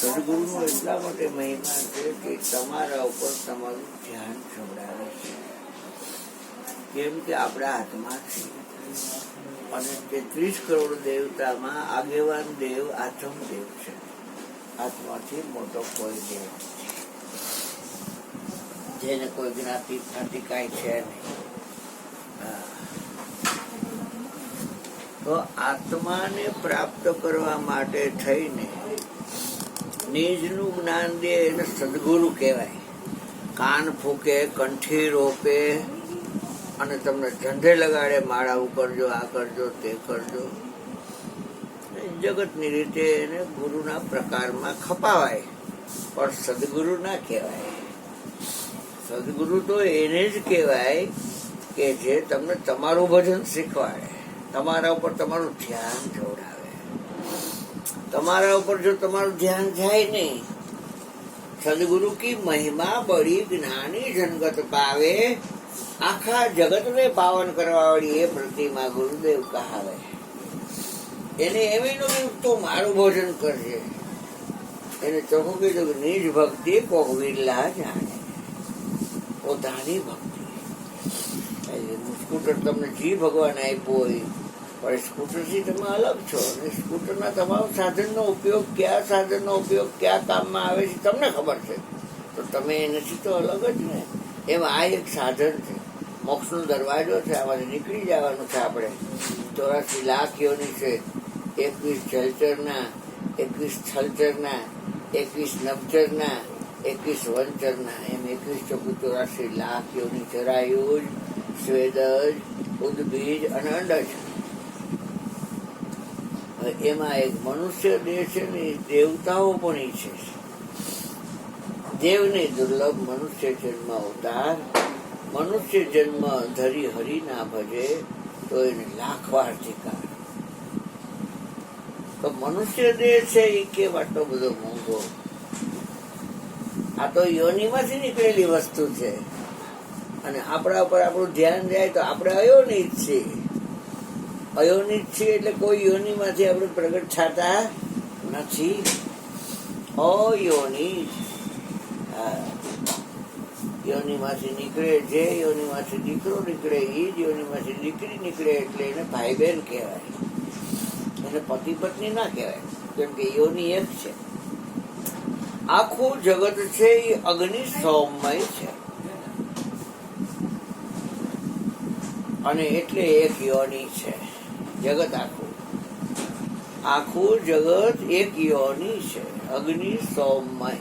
સદગુરુનો એટલા માટે મહિમા છે કે તમારા ઉપર તમારું ધ્યાન છોડાવે છે. કેમ કે આપણા હાથમાં છે અને 33 કરોડ દેવતામાં આગેવાન દેવ આત્મ દેવ છે. આત્માથી મોટો કોઈ દેવ નથી, જેને કોઈ જ્ઞાતિ જ્ઞાતિ કાંઈ છે નહીં. તો આત્માને પ્રાપ્ત કરવા માટે થઈને નિજનું જ્ઞાન દે એને સદગુરુ કહેવાય. કાન ફૂકે, કંઠી રોપે અને તમને ધંધે લગાડે, માળા કરજો, આ કરજો, તે કરજો. જગતની રીતે એને ગુરુના પ્રકારમાં ખપાવાય, પણ સદગુરુ ના કહેવાય. સદગુરુ તો એને જ કહેવાય કે જે તમને તમારું ભજન શીખવાડે, તમારા ઉપર તમારું ધ્યાન જોડાવે. તમારા ઉપર જો તમારું ધ્યાન જાય નહીં, સદગુરુ કી મહિમા બડી જ્ઞાની જનગત પાવે, આખા જગતને પાવન કરવા વાળી એ પ્રતિમા ગુરુદેવ કહાવે. એને એમ નું તું મારું ભોજન કરજે. એને ચોખ્ખું કીધું કે નિજ ભક્તિ કોક વિરલા જાણે, પોતાની ભક્તિ. સ્કૂટર તમને જી ભગવાન આપ્યું હોય, પણ સ્કૂટરથી તમે અલગ છો. અને સ્કૂટરના તમામ સાધનનો ઉપયોગ, કયા સાધનનો ઉપયોગ કયા કામમાં આવે છે તમને ખબર છે, તો તમે એનાથી તો અલગ જ ને. એમ આ એક સાધન છે, મોક્ષનો દરવાજો છે. આમાંથી નીકળી જવાનું છે આપણે. 84 લાખ યોની છે, 21 જલચરના, 21 થલચરના, 21 નભચરના, 21 વનચરના, એમ 21 × 84 લાખ યોની. જરાયુજ, સ્વેદજ, ઉદ્બીજ અને અંડજ. એમાં એક મનુષ્ય દેહ છે ને, દેવતાઓ પણ ઈચ્છે છે. દેવને દુર્લભ મનુષ્ય જન્મ અવતાર. મનુષ્ય જન્મ ધરી હરી ના ભજે તો એને લાખ વાર ધિકાર. તો મનુષ્ય દેહ છે એ કેમ આટલો બધો મોંઘો? આ તો યોનિમાંથી નીકળેલી વસ્તુ છે. અને આપણા ઉપર આપણું ધ્યાન જાય તો આપણે અયોનિત છીએ. અયોનિત છીએ એટલે કોઈ યોનિમાંથી આપણે પ્રગટ થતા નથી. અયોનિત યોનિમાંથી નીકળે, જે યોનિમાંથી દીકરો નીકળે, એ જ યોનિમાંથી દીકરી નીકળે, એટલે એને ભાઈ બહેન કહેવાય. એને પતિ પત્ની ના કહેવાય, કેમ કે યોનિ એક છે. આખું જગત છે એ અગ્નિ સોમમય છે, અને એટલે એક યોનિ છે જગત. આખું જગત એક યોનિ છે, અગ્નિ સોમમય.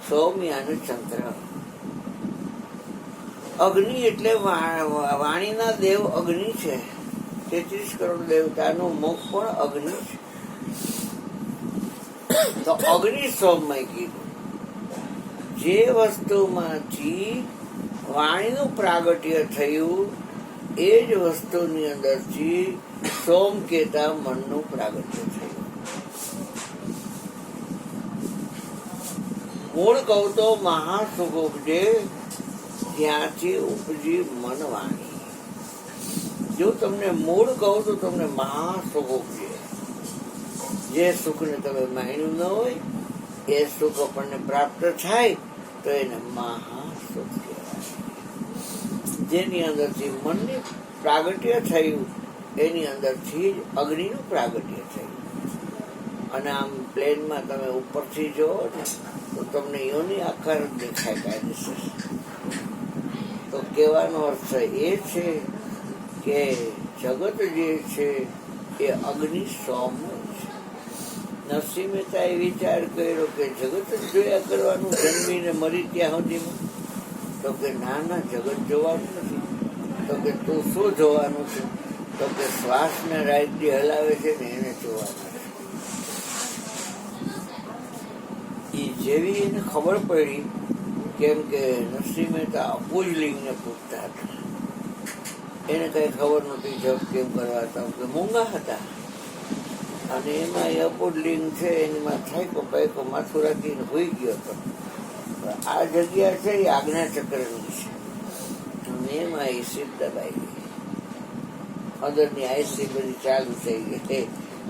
સૌમ્યાન ચંદ્ર. અગ્નિ એટલે વાણીના દેવ અગ્નિ છે. 33 કરોડ દેવતાનું મુખ પણ અગ્નિ છે. તો અગ્નિ સોમમય કીધું. જે વસ્તુમાંથી વાણીનું પ્રાગટ્ય થયું એ જ વસ્તુની અંદરથી સોમ કેતા મનનું પ્રાગટ્ય થયું. મૂળ કહું તો મહાસુખ ઉપજે, ત્યાંથી ઉપજી મન વાણી. જો તમને મૂળ કહું તો તમને મહાસુખ ઉપજે. જે સુખને તમે માન્યું ન હોય એ સુખ આપણને પ્રાપ્ત થાય તો એને મહાસુખ કહેવાય. જેની અંદરથી મનની પ્રાગટ્ય થયું એની અંદરથી જ અગ્નિનું પ્રાગટ્ય થયું. અને આમ પ્લેનમાં તમે ઉપરથી જોવો ને તો તમને યોની આકાર દેખાય કાયદેસર. તો કહેવાનો અર્થ એ છે કે જગત જે છે એ અગ્નિ સોમમય છે. નરસિંહ મહેતાએ વિચાર કર્યો કે જગત જ જોયા કરવાનું જન્મીને મરી ત્યાં સુધીમાં? તો કે ના ના, જગત જોવાનું નથી. તો કે તું શું જોવાનું છે? તો કે શ્વાસને રાઈટથી હલાવે છે ને એને જોવાનું છે. એ જેવી એને ખબર પડી, કેમ કે નરસિંહ મહેતા અપુજલિંગને પૂછતા હતા. એને કઈ ખબર નહોતી જપ કેમ કરવા હતા, કે મૂંગા હતા. અને એમાં એ અપુજલિંગ છે એમાં થાયકો પાયકો માથું રાખીને હોઈ ગયો હતો. આ જગ્યા છે એ આજ્ઞા ચક્રની છે, અને એમાં એ સીટ દબાઈ ગઈ. અંદરની આઈસી બધી ચાલુ થઈ ગઈ.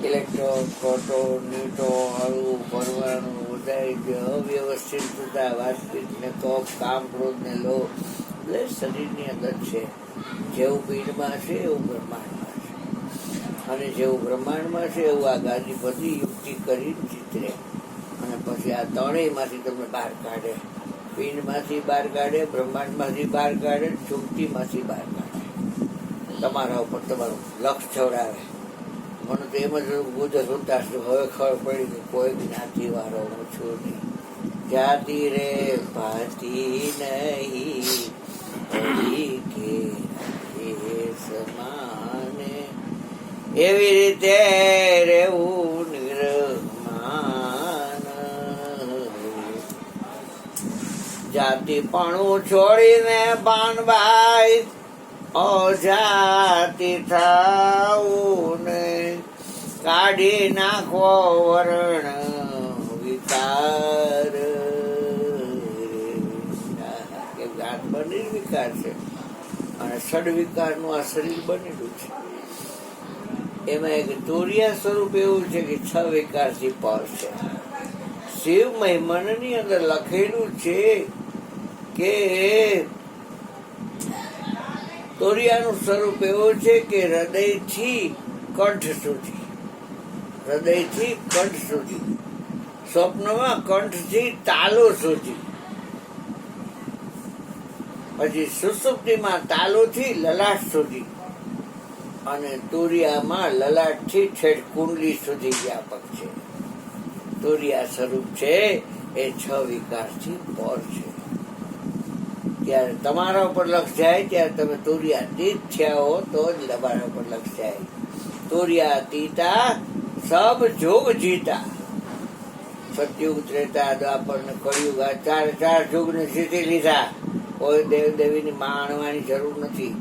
ઇલેક્ટ્રોન પ્રોટોન ન્યુટ્રોન અણુ પરમાણુ બધા જે અવ્યવસ્થિત થતા વાતચીત ને કફ કામ ક્રોધ ને લોભ એટલે શરીરની અંદર છે. જેવું પિંડમાં છે એવું બ્રહ્માંડમાં છે, અને જેવું બ્રહ્માંડમાં છે એવું આ ગાદીપતિ યુક્તિ કરી ચિત્રે અને પછી આ ત્રણેયમાંથી તમને બહાર કાઢે. પિંડમાંથી બહાર કાઢે, બ્રહ્માંડમાંથી બહાર કાઢે, ચૂંટણીમાંથી બહાર કાઢે. તમારા ઉપર તમારું લક્ષ છોડાવે. મને તો એમ જ ગુજર ઉતાર હવે ખબર પડી કે કોઈ જ્ઞાતિ વાળો હું છું નહીં. જાતિ રે ભાતી નહીં કે સમાને, એવી રીતે રેવું નિર્માન. જાતિપણું છોડીને પાનભાઈ અજાતિ થાવું ને કાઢી નાખવો વર્ણ વિકાર. આત્મા નિર્વિકાર છે અને ષડવિકારનું આ શરીર બનેલું છે. એમાં એક તુરિયા સ્વરૂપ એવું છે કે 6 વિકારથી પર છે. શિવમય મનની અંદર લખેલું છે કે તોરિયાનું સ્વરૂપ એવું છે કે હૃદયથી કંઠ સુધી, હૃદયથી કંઠ સુધી, સ્વપ્નમાં કંઠથી તાલુ સુધી, પછી સુષુપ્તિમાં તાલુથી લલાટ સુધી, અને તુરિયામાં લલાટથી છેક કુંડલી સુધી વ્યાપક છે. તુરિયા સ્વરૂપ છે એ 6 વિકારથી પર છે. ત્યારે તમારા ઉપર લક્ષ જાય ત્યારે તમે તુરિયાતીત થયા હો તો જ તમારા ઉપર લક્ષ જાય. તુરિયાતીતા સબ જોગ જીતા. સતયુગ, ત્રેતા, દ્વાપર ને કળિયુગ, આ ચાર યુગને જીતી લીધા. કોઈ દેવ દેવીની માણવાની જરૂર નથી,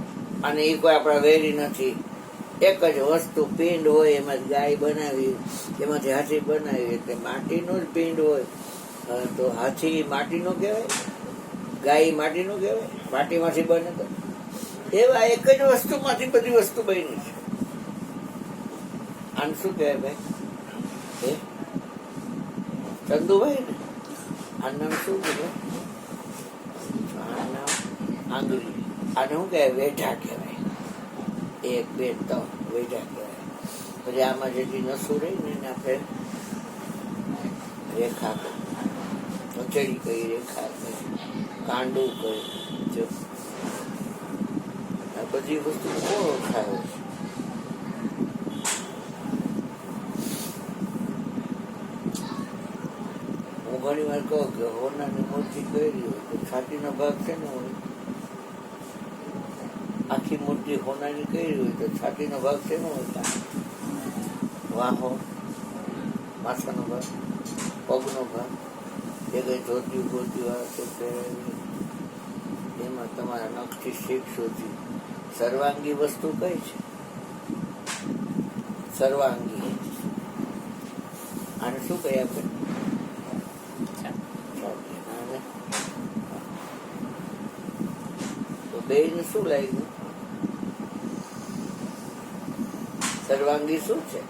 અને એ કોઈ આપણા વેરી નથી. એક જ વસ્તુ પિંડ હોય, એમાંથી ગાય બનાવી, એમાંથી હાથી બનાવી, એટલે માટીનો જ પિંડ હોય તો હાથી માટીનો કહેવાય, ગાય માટીનો કહેવાય, માટીમાંથી બને તો. એવા એક જ વસ્તુમાંથી બધી વસ્તુ બની છે. આને શું કહેવાય ભાઈ? ચંદુભાઈ ને આનું નામ શું કહેવાય? આનું નામ આંગળી. આને શું કહેવાય? વેઢા કહેવાય. 1 2 3 વેઢા કહેવાય. પછી આમાં જેટલી નસું રહી ને એને આપણે રેખા કહી, હથેળી કહી, રેખા કહી, કાંડું કહી. જો આ બધી વસ્તુ કોણ ઓળખાવે છે? હું ઘણી વાર કહું કે હોનાની મૂર્તિ કરી હોય તો છાતીનો ભાગ છે ને હોય, આખી મૂર્તિ હોનાની કરી હોય તો છાતીનો ભાગ છે ને હોય, વાહો, માથાનો ભાગ, પગનો ભાગ, જે કઈ ધોતી બોતી વાળા પહેરેલી, એમાં તમારા નખથી શીખ સુધી સર્વાંગી વસ્તુ કઈ છે? સર્વાંગી. આને શું કહે આપણે? તો બેયને શું લાગ્યું? સર્વાંગી શું છે?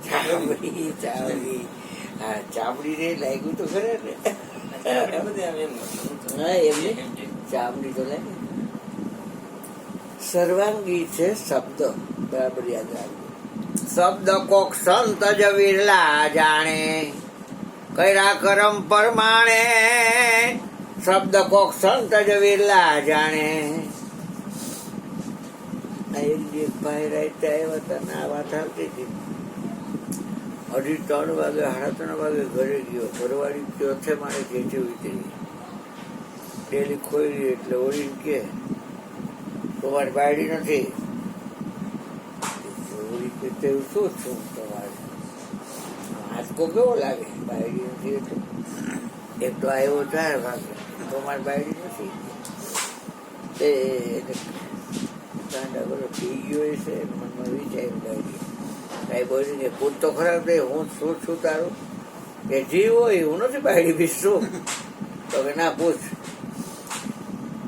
ચામડી. ચામડી. હા, ચામડી ને લાગ્યું તો ખરે ને. હા, એમને ચામડી તો લાગી. સર્વાંગી છે શબ્દ. બરાબર યાદ રાખજો. શબ્દ કોક સંત જ વિરલા જાણે, કર્યા કરમ પરમાણે. શબ્દ કોક સંત જ વિરલા જાણે. એક ભાઈ રાઈતે આવ્યા હતા ને આ વાત આવતી હતી. 2:30 વાગે 3:30 વાગે ઘરે ગયો. ઘરવાળી ચોથે મારે જેથી ઉતરી. ડેલી ખોઈ એટલે ઓળીને કે તમારી બાયડી નથી. ઓળી કે તેવું શું છું તમારે? આંચકો કેવો લાગે? બાયડી નથી એટલે એક તો આવ્યો 4 વાગે, તમારી બાયડી નથી. તે કાંડા બધો પી ગયો છે. મનમાં વિચાર્યું બાયડી કઈ બોલી ને પૂછ તો ખરાબ દે, હું શું છું તારું? કે જી હોય હું નથી બાયડી બી શું? તો કે ના પૂછ.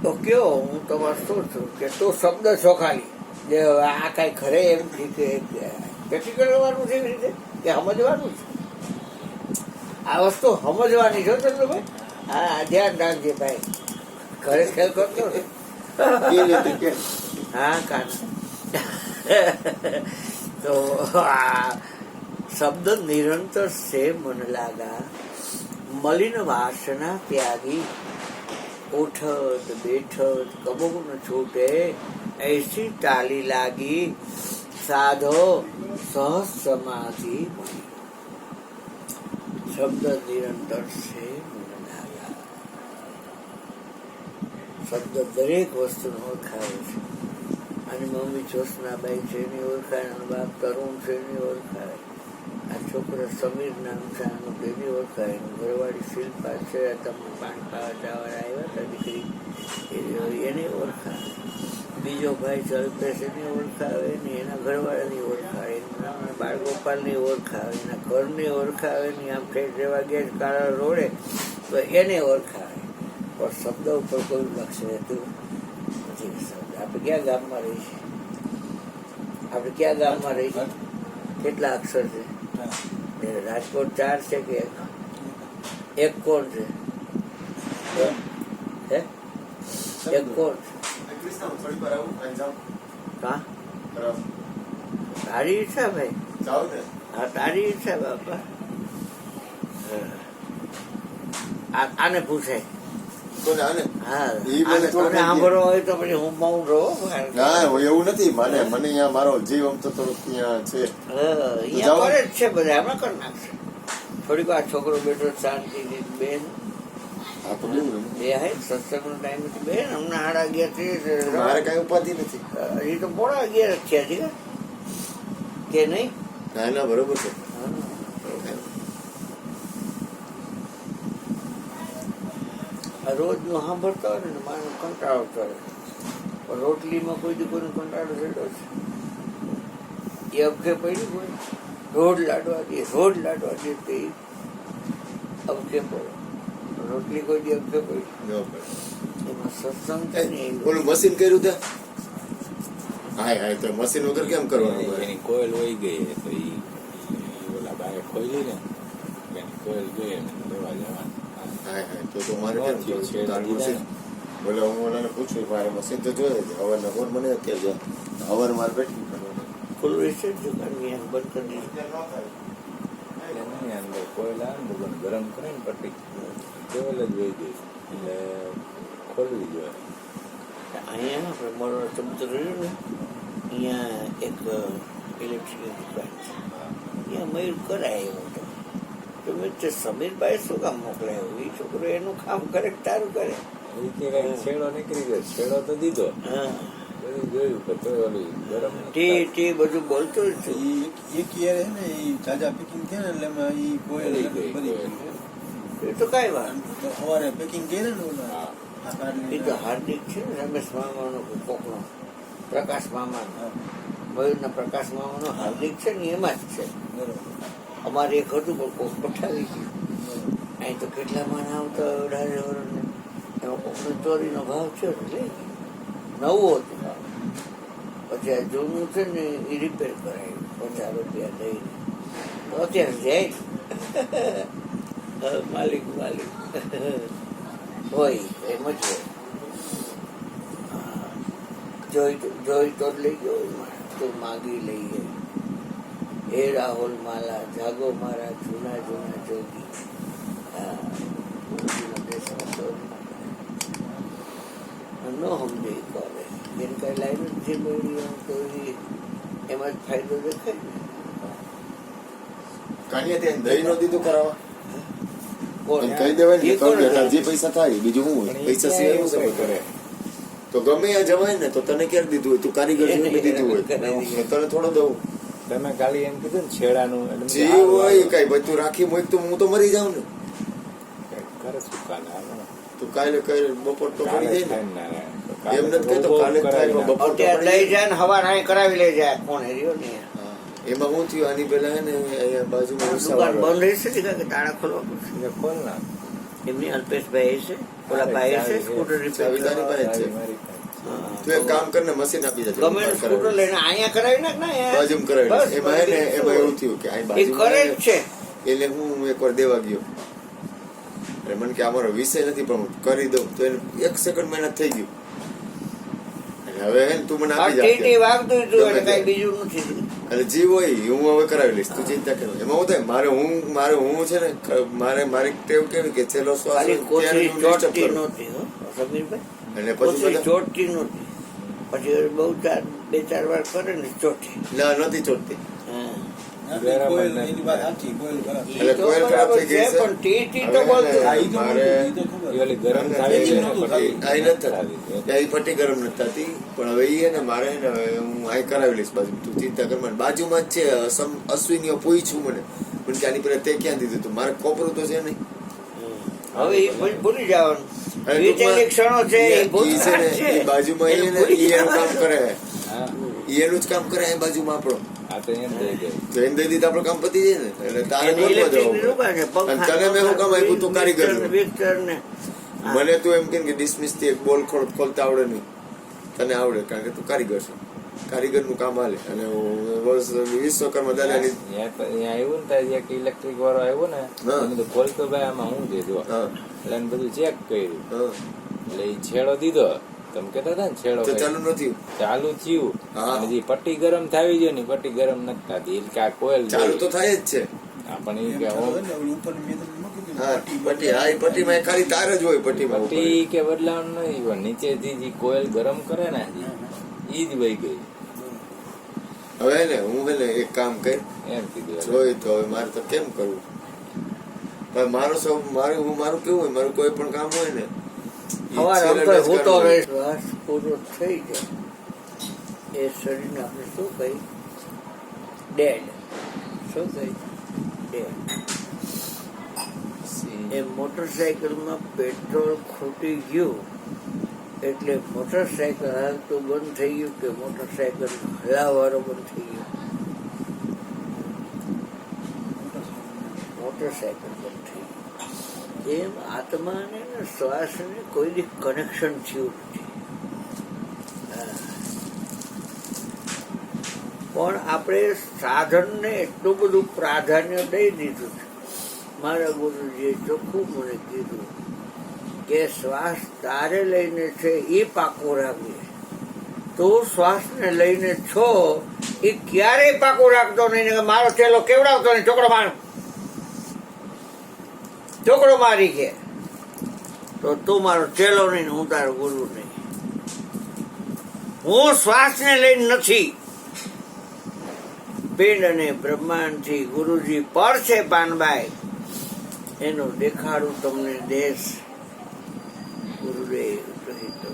તો કયો હું તમારે શું છું? કે તું શબ્દ છો ખાલી. જે આ કઈ ખરે એમ કે પ્રેક્ટિકલ કરવાનું છે એવી રીતે કે સમજવાનું છે આ વસ્તુ સમજવાની છો ચંદ્રભાઈ હા ધ્યાન રાખજે ભાઈ ઘરે ખેલ કરતો ને હા કાન તો આ શબ્દ નિરંતર છે મન લાગા મલિન વાસના ત્યાગી ઉઠત બેઠત કબો ન છૂટે ऐसी ताली लागी साधो सहज समाधि शब्द निरंतर से मन लागा શબ્દ દરેક વસ્તુને ઓળખાવે છે અને મમ્મી જ્યોત્સનાબાઈ છે એની ઓળખાય અને બાપ તરુણ છે એની ઓળખાય આ છોકરા સમીર નામ છે આનું તેની ઓળખાય એનું ઘરવાળી શિલ્પા છે તમને પાણી પાવા જવા આવ્યા હતા દીકરી એની ઓળખાય બીજો ભાઈ જલ્પેશ એની ઓળખાવે ને એના ઘરવાળાની ઓળખાવે એના બાળગોપાલની ઓળખાવે એના ઘરની ઓળખાવે ને આમ ફેર જેવા ગયા કાળા રોડે તો એને ઓળખાવે પણ શબ્દ ઉપર કોઈ લક્ષ રહેતું નથી શબ્દ આપણે ક્યાં ગામમાં રહી છીએ આપણે ક્યાં ગામમાં રહી છીએ કેટલા અક્ષર છે રાજકોટ 4 છે કે એક કોણ છે હે એક કોણ છે તારી ઈચ્છા ભાઈ હા તારી ઈચ્છા બાપા આને પૂછાય સાંભળવો હોય તો પછી હું મૌન રહું એવું નથી મને અહીંયા મારો જીવ આમ તો ત્યાં છે અહીંયા કરે જ છે બધા એમાં કરી નાખશે થોડીક વાર છોકરો બેઠો શાંતિથી બેન સત્સંગનો ટાઈમ બેન હમણાં 11:30 મારે કઈ ઉપાધિ નથી હજી તો 11:30 થયા છે કે નહીં ના બરોબર છે રોજ નું સાંભળતા હોય ને માનો કંટાળો ચડે પણ રોટલીમાં કોઈ દી કોઈને કંટાળો ચડ્યો છે એ અબકે પડી કોઈ રોજ લાડવા દે તે અબકે પડે રોટલી કોઈ દી અબકે પડી એમાં સત્સંગ છે ને ઓલું મશીન કર્યું તે હાય તો મશીન વગર કેમ કરવાનું એની કોયલ વહી ગઈ તો ઈ ઓલા બારે ખોલી ને એની કોયલ ગઈ ને લેવા જવાનું તો મારે બોલે હું ઓલાને પૂછું મારે મશીન તો જોઈએ છે હવારના ફોન મને અત્યારે હવાર મારે બેઠી ખુલ્લું રહેશે દુકાનની આંખ બંધ કરી એની અંદર કોયલા ગરમ કરે ને પટ્ટી કોયલ જ વહી ગઈ એટલે ખોલવી જોઈએ અહીંયા આપણે મોડો ચમચો રહ્યો ને અહીંયા એક ઇલેક્ટ્રિક દુકાન છે અહીંયા મયુર કરાય એવો તો મેં સમીરભાઈ શું કામ મોકલાયું એ છોકરો એનું કામ કરે તારું કરે છેડો નીકળી ગયો છેડો તો દીધો હા બધું જોયું કે તો ઓલું ગરમ ટી બધું બોલતો જ છું એક યાર હે ને એ તાજા પેકિંગ કરે ને એટલે એમાં એ કોયલ એ તો કાંઈ વાત તો સવારે પેકિંગ કરે ને ઓલા એ તો હાર્દિક છે ને રમેશ મામાનો કોકનો પ્રકાશ મામાનો મયુરના પ્રકાશ મામાનો હાર્દિક છે ને એમાં જ છે અમારે એક હતું પણ કોક પઠાવી ગયું અહીં તો કેટલા માણ આવતા 18 વર્ષને એમાં કોકનો ચોરીનો ભાવ છે એટલે નવું હતું પછી આ જૂનું છે ને એ રિપેર કરાયું 50 રૂપિયા દઈને તો અત્યારે જાય માલિક હોય એમ જ હોય જોઈ તો લઈ ગયો તું માગી લઈએ હે રાહુલ માલા જાગો મારા જૂના જોગી નો સમજે કરે એને કઈ લાઈન જે મળી તો એમાં જ ફાયદો દેખાય ને કાનિયા ત્યાં દહીં નો દીધું કરાવવા કોણ કહી દેવાય ને જે પૈસા થાય બીજું શું હોય પૈસા સિવાય શું કરે તો ગમે ત્યાં જવાય ને તો તને ક્યારે દીધું હોય તું કારીગર દીધું હોય તને થોડો દઉં તમે કાલી એમ કીધું ને છેડાનું જે હોય કઈ ભાઈ તું રાખી મૂક તો હું તો મરી જાઉં ને કરે શું કાલે તું કાલે બપોર તો પડી જાય ને એમ નથી કહેતો કાલે થાય બપોર તો અત્યારે લઈ જાય ને હવા નાઈ કરાવી લઈ જાય કોણ હેર્યો ને એમાં શું થયું આની પેલા હે ને અહીંયા બાજુમાં દુકાન બંધ રહેશે કે તાળા ખોલવા પડશે ખોલ ના એમની અલ્પેશભાઈ છે ઓલા ભાઈ છે સ્કૂટર રિપેર ચાવીદારી પાસે જ છે તું એક કામ કરીને મશીન આપી દેજે ગમે તે સ્કૂટર લઈને અહીંયા કરાવી નાખ ને અહીંયા. બાજુમાં કરાવી બસ, દઈશ. એમાં એને બસ, એમાં એવું થયું કે આ એ બાજુમાં કરે જ છે. એટલે હું એકવાર દેવા ગયો એટલે મને કે અમારો વિષય નથી પણ હું કરી દઉં તો એને 1 સેકન્ડ મહેનત થઈ ગયું એટલે હવે હે ને તું મને આ આપી ટીટી જા વાગતું હતું ગમે એટલે તે. કઈ બીજું નથી. એટલે જે હોય એ હું હવે કરાવી લઈશ તું ચિંતા કર એમાં હું થાય મારે હું છે ને મારી ટેવ કેવી કે છેલ્લો શ્વાસ ખાલી હોય ત્યારે કોથળી હું disturb ચોટતી કરું. નહોતી હો, સમીરભાઈ. એટલે પછી કોથળી બધા ચોટતી નહોતી. પછી બહુ 2-4 વાર કરે ને ચોટે. ના નથી ચોટતી હા. કોઈલ એની વાત સાચી, કોઈલ ખરાબ. ઈ એટલે તો કોઈલ ખરાબ બરાબર થઈ ગઈ છે, છે. પણ ટીટી તો હવે બોલતું. એને- આ ઈ તો મારે- નહોતું, ઈ તો ખબર. એ ઓલી ગરમ થાય છે ને પછી આ નથી થતી. ત્યાં ઈ પટ્ટી ગરમ નથી થતી પણ હવે ઈ હે ને મારે હે ને હવે હું આ કરાવી લઈશ બાજુ તું ચિંતા કર મને બાજુમાં જ છે અશ્વિનીઓ પૂછ્યું મને કે આની પેલા તે ક્યાં દીધું તું મારે કોપરું તો છે નહીં હવે ઈ પછી ભૂલી જવાનું. અને વીતેલી ક્ષણો છે એ ઈ છે ને ભૂતકાળ છે. ઈ બાજુમાં એને ઈ ને ભૂલી ઈ એનું કામ જવાનું. કરે હા ઈ એનું જ કામ કરે એ બાજુમાં આપણો આ તો એમ થઈ ગયું તો એને દઈ દીધું આપણું કામ પતી જાય ને એટલે તારે એને બોલવા ઇલેક્ટ્રિકની જવું દુકાન છે. અને તને મેં શું કામ આપ્યું તું કારીગર વિક્ટર ને મને તું એમ કે ડિસમિસ થી એક બોલ ખોલતા આવડે નહીં તને આવડે કારણ કે તું કારીગર છે કારીગર નું કામ હાલે અને વર્ષ વિશ્વકર્મા દાદાની અહીંયા આવ્યું ને ત્યારે એક ઇલેક્ટ્રિક વાળો આવ્યો ને હા. એને બધું ખોલતો ભાઈ આમાં શું છે જો હા એટલે એને બધું ચેક કર્યું હા એટલે એ છેડો દીધો તમે કહેતા હતા ને છેડો તો કર્યો. ચાલુ નથી ચાલુ થયું હા. અને જે પટ્ટી ગરમ થાવી જોઈએ ને ઈ પટ્ટી ગરમ નથી થતી એટલે કે આ કોઈલ ચાલુ તો થાય જ છે આપણે એમ ઈ કે ચાલો ઓમ ને, ઓલી ઉપરની મેં તમને મૂકી દીધી, હા પટ્ટી પટ્ટી હા એ પટ્ટીમાં ખાલી તાર જ હોય પટ્ટીમાં ઉપર. પટ્ટી કે બદલાવાનું નહીં પણ નીચેથી જે કોઈલ ગરમ કરે ને ઈ જ વહી ગઈ હવે ને હું હે ને એક કામ કર એમ કીધું એટલે. જોઈ તો હવે મારે તો કેમ કરવું હવે મારું કેવું હોય મારું કોઈ પણ કામ હોય ને ઈ સવારે છેલ્લે આમ તો જ હું તો કરવું. રહીશ. શ્વાસ પૂરો થઈ જાય એ શરીરને આપણે શું કહી ડેડ. શું કહી ડેડ. એ મોટરસાયકલમાં પેટ્રોલ ખૂટી ગયું એટલે મોટરસાયકલ હાલતું બંધ થઈ ગયું કે મોટરસાયકલ હલાવવાનું બંધ થઈ ગયું? મોટરસાયકલ બંધ થઈ ગયું. એમ આત્માને ને શ્વાસને કોઈ કનેક્શન થયું નથી. હા. પણ આપણે સાધનને એટલું બધું પ્રાધાન્ય દઈ દીધું છે. મારા ગુરુજીએ ચોખ્ખું મને કીધું કે શ્વાસ તારે લઈને છે એ પાકો રાખજે. તું શ્વાસને લઈને છો એ ક્યારેય પાકો રાખતો નહીં ને મારો ચેલો કેવડાવતો નહીં છોકરો મારી કે તો તું મારો ચેલો નહીં ને હું તારો ગુરુ નહીં. હું શ્વાસને લઈને નથી. પિંડ અને બ્રહ્માંડથી ગુરુજી પર છે પાનબાઈ એનો દેખાડું તમને દેશ ગુરુદેવ કહી દો.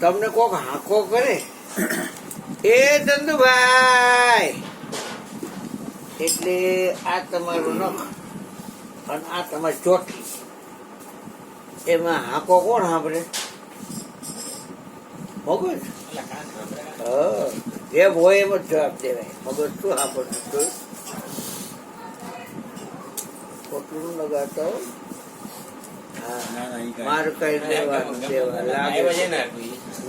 તમને કોક હાંકો કરે એ ચંદુભાઈ એટલે આ તમારું નખ અને આ તમારી ચોટી એમાં હાંકો કોણ સાંભળે? મગજ. હા, જેમ હોય એમ જ જવાબ દેવાય. મગજ શું સાંભળતું ખોટું લગાડતો. હા, ના, ના, ઈ કાંઈ. માર કઈ લેવાનું દેવા લાગે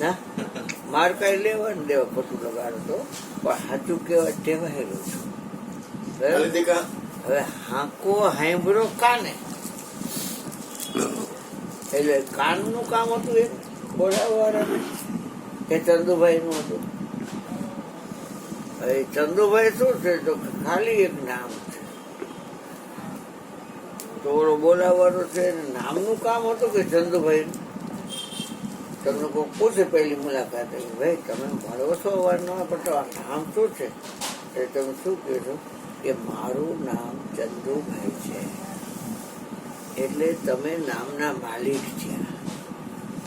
ના માર કઈ લેવાનું દેવા ખોટું લગાડો તો પણ સાચું કેવા ટેવાયેલું છું. હાલે દીકા. હવે હાંકો હાંભળો કાને એટલે કાનનું કામ હતું એ બોલાવવાળાને એ ચંદુભાઈ નું હતું. હવે ચંદુભાઈ શું છે તો ખાલી એક નામ છે. તો ઓલો બોલાવવાનો છે ને નામનું કામ હતું કે ચંદુભાઈ તમને કોઈ પૂછે પહેલી મુલાકાતે ભાઈ તમે મળો છો અવારનવાર પણ તમારું નામ શું છે એટલે તમે શું કહો છો કે મારું નામ ચંદુભાઈ છે. એટલે તમે નામના માલિક છે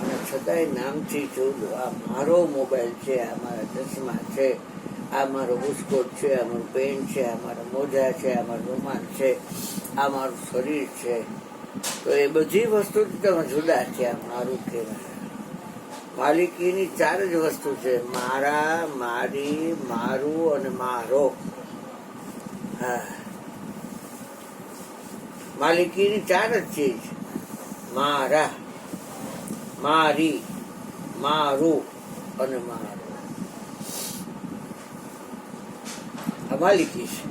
અને છતાંય નામથી જુદો. આ મારો મોબાઈલ છે, આ મારા ચશ્મા છે, આ મારો બુસ્કોટ છે, આ મારું પેન છે, આ મારા મોજા છે, આ મારો રૂમાલ છે, આ મારું શરીર છે. તો એ બધી વસ્તુથી તમે જુદા છે. આ મારું કહેવાય. માલિકીની 4 જ વસ્તુ છે: મારા, મારી, મારું અને મારો. હા, માલિકીની 4 જ ચીજ: મારા, મારી, મારું અને મારું. આ માલિકી છે,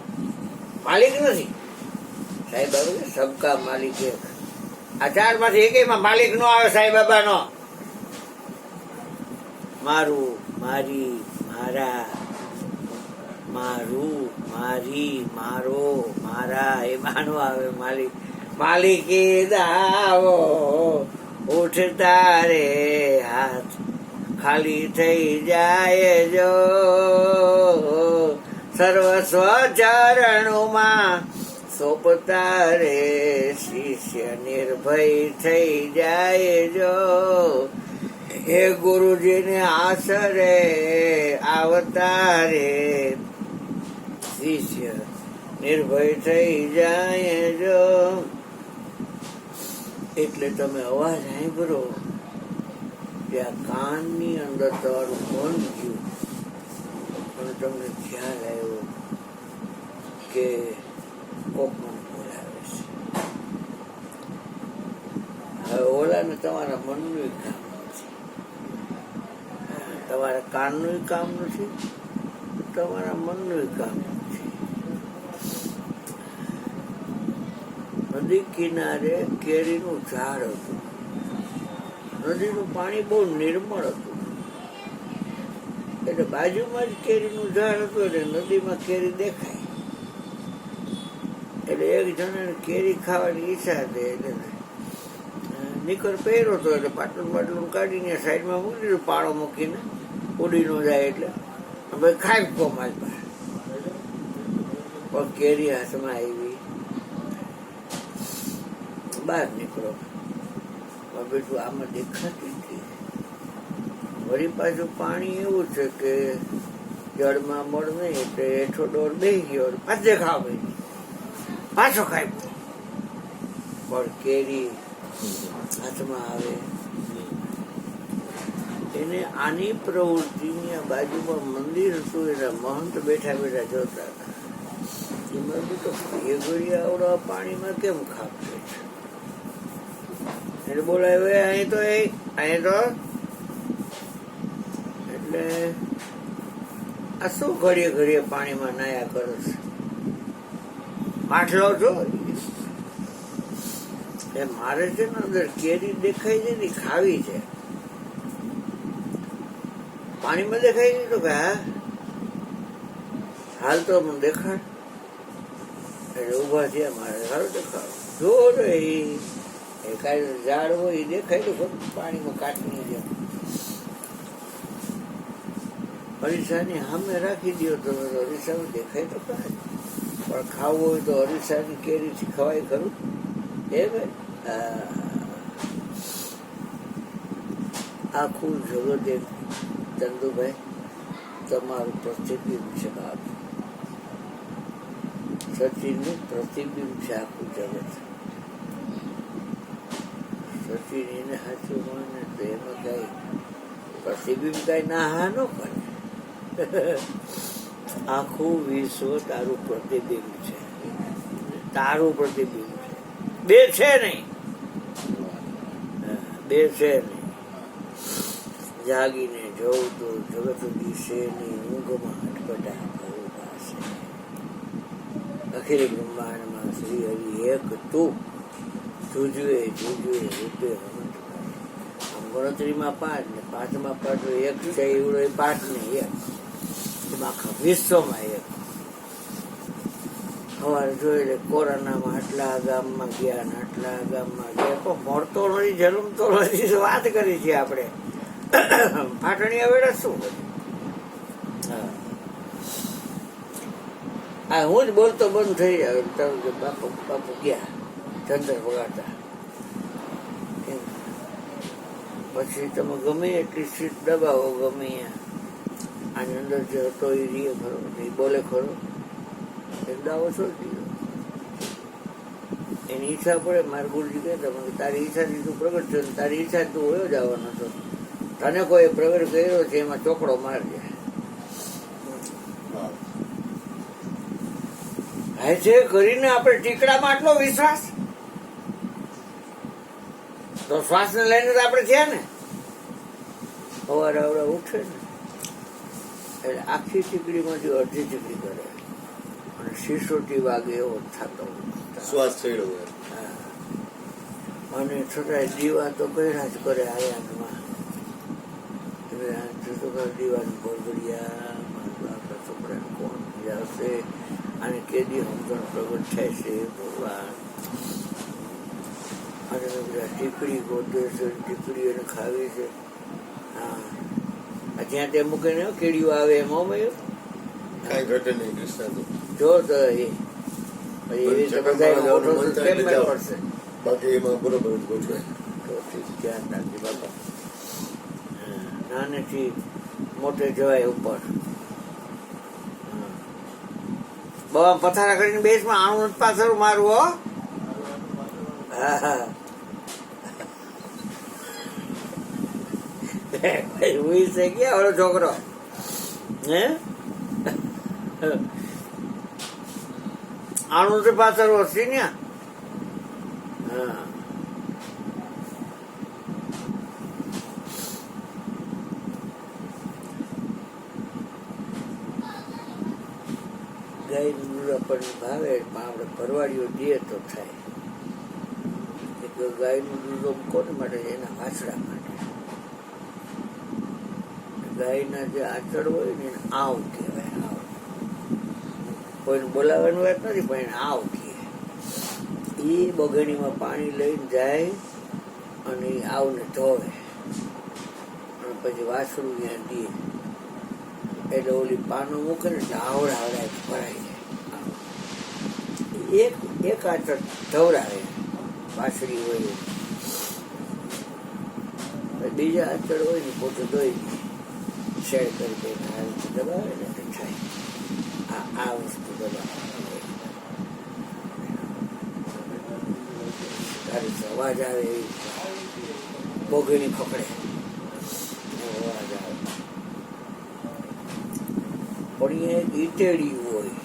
માલિક નથી. સાંઈ બાબા કે સબકા માલિક એક. આ 4 માંથી એકેયમાં માલિક નો આવે સાંઈ બાબાનો. મારું, મારી, મારા, મારું, મારી, મારો, મારા, એમાં નો આવે માલિક. માલિકી દાવો ઉઠતા રે હાથ ખાલી થઈ જાય જો, સર્વસ્વ ચરણોમાં સોંપતા રે શિષ્ય નિર્ભય થઈ જાય જો. હે ગુરુજીને આશરે આવતા રે શિષ્ય નિર્ભય થઈ જાય જો. એટલે તમે અવાજ સાંભળો ત્યાં કાનની અંદર તમારું મન ગયું અને તમને ખ્યાલ આવ્યો કે કોક મને બોલાવે છે. હવે ઓલાને તમારા મનનું કામ નથી, તમારા કાનનું કામ નથી, તમારા મનનું કામ નથી. નદી કિનારે કેરીનું ઝાડ હતું. નદીનું પાણી બહુ નિર્મળ હતું, એટલે બાજુમાં જ કેરીનું ઝાડ હતું એટલે નદીમાં કેરી દેખાય. એટલે એક જણાને કેરી ખાવાની ઈચ્છા હતી એટલે નીકર પહેર્યો હતો એટલે પાટલું બાટલું કાઢીને સાઈડમાં મૂકી દીધું, પાળો મૂકીને ઉડી ન જાય એટલે ભાઈ ખાઈ કો મારી પાસે. પણ કેરી હાથમાં આવી, બહાર નીકળો. બેઠું આમાં દેખાતી હતી. વળી પાછું પાણી એવું છે કે જળમાં મળ નહીં એટલે હેઠો ડોર બેસી ગયો, પાછે ખાવા પાછો ખાઈ. પણ કેરી હાથમાં આવે એને આની પ્રવૃત્તિની બાજુમાં મંદિર હતું, એના મહંત બેઠા બેઠા જોતા હતા. એમાં તો એ ઘડી આવડા પાણીમાં કેમ ખાપે છે? એટલે બોલાવે અહીં તો એટલે આ શું ઘડીએ ઘડીએ પાણીમાં નાયા કરો છે? માટલો છો? એ મારે છે ને અંદર કેરી દેખાય છે ને ખાવી છે. પાણીમાં દેખાય છે તો કે હા હાલ તો મને દેખાડ. એટલે ઉભા થયા, મારે સારું દેખાડ જો એ કાંઈ ઝાડ હોય એ દેખાય તો પાણીમાં કાટની જેમ. અરીસાની સામે રાખી દો તમે તો અરીસામાં દેખાય તો કાંઈ, પણ ખાવું હોય તો અરીસાની કેરીથી ખવાય ખરું? એ ભાઈ આખું જગત એક ચંદુભાઈ તમારું પ્રતિબિંબ છે બાપ. સચિનનું પ્રતિબિંબ છે આખું જગત. સચિન એને સાચું માને તો એમાં કઈ પ્રતિબિંબ કઈ ના હા ન કરે. આખું વિશ્વ તારું પ્રતિબિંબ છે, તારું પ્રતિબિંબ છે. બે છે નહીં, બે છે નહીં. જાગીને જોઉં તો જગત દિશે ની ઊંઘમાં અટપટા ભરૂભા છે. અખિલ બ્રહ્માંડમાં શ્રી હરિ એક તું, જુજવે જુજવે રૂપે ગણતરીમાં 5 ને 5માં પાછો એક છે એવડો 5 ને 1 એમાં આખા વિશ્વમાં એક. સવારે જોઈ લે કોરોનામાં આટલા ગામમાં ગયા ને આટલા ગામમાં ગયા, પણ મળતો નથી, જન્મતો નથી. વાત કરી છે આપણે પાટણી હવે શું હા હું જ બોલતો બંધ થઈ જાય. બાપુ બાપુ ગયા ચંદ્ર વગાડતા. પછી તમે ગમે એટલી સીટ દબાવો, ગમે આની અંદર જે હતો એ રીએ ખરો, એ બોલે ખરો, એક દાવો છોડી દીધો. એની ઈચ્છા પડે. મારા ગુરુજી કહેતા તારી ઈચ્છાથી તું પ્રગટ થયો, તારી ઈચ્છા તું હોયો જ આવવાનો હતો. તને કોઈ પ્રવેશ કર્યો છે એમાં ચોકડો મારજે. હે છે કરીને આપણે ટીકડામાં આટલો વિશ્વાસ, તો શ્વાસને લઈને તો આપણે થયા ને. સવારે આવડે ઉઠે ને એટલે આખી ટીકડીમાંથી અડધી ટીકડી કરે અને સિસોટી વાગે એવો થતો શ્વાસ ચડ્યો હોય. અને છતાંય દીવા તો કર્યા જ કરે આયામાં. દીવાનું ગોળગડિયા આપણા છોકરાને કોણ મજા આવશે અને કેદી સમજણ પ્રગટ થાય છે ભગવાન. અને બધા ટીકડી ગોતે છે, ટીકડી એને ખાવી છે. હા, જ્યાં ત્યાં મૂકીને કેડીઓ આવે એમાં મળ્યું કાંઈ ઘટે નહીં કૃષ્ણ તો. જો તો એ એવી રીતે બધા કેમ મેળ પડશે. બાકી એમાં બરોબર જ ગોઠવાય. તો ઠીક, ધ્યાન રાખજે બાપા. નાનેથી મોટે જવાય ઉપર. બાબા પથારા કરીને બેસમાં આણું પાછળ મારું હો. હા છે ગયા ઓલો છોકરો હે આણું તો પાછળ વસી ને. હા, ગાયનું દૂધ આપણને ભાવે પણ આપણે ભરવાડીઓ દઈએ તો થાય. એટલે ગાયનું દૂધ કોને માટે છે? એના વાછડા માટે. ગાયના જે આચળ હોય ને એને આવ કહેવાય. આવ કોઈને બોલાવવાની વાત નથી પણ એને આવ કહે. એ બગડીમાં પાણી લઈને જાય અને એ આવને ધોવે અને પછી વાછડું ત્યાં દે એટલે ઓલી પાનું મૂકે ને એટલે આવડાવડાય ભરાઈ જાય. એક આચળ ધવરાવે વાછડી હોય, બીજા આચળ હોય ને પોતે ધોઈ દે શેર કરી દઈને આ રીતે દબાવે ને એટલે થાય. આ વસ્તુ દબાવે તારી અવાજ આવે એવી બોગીની ખકડે અવાજ આવે. પણ એ ઈટેડી હોય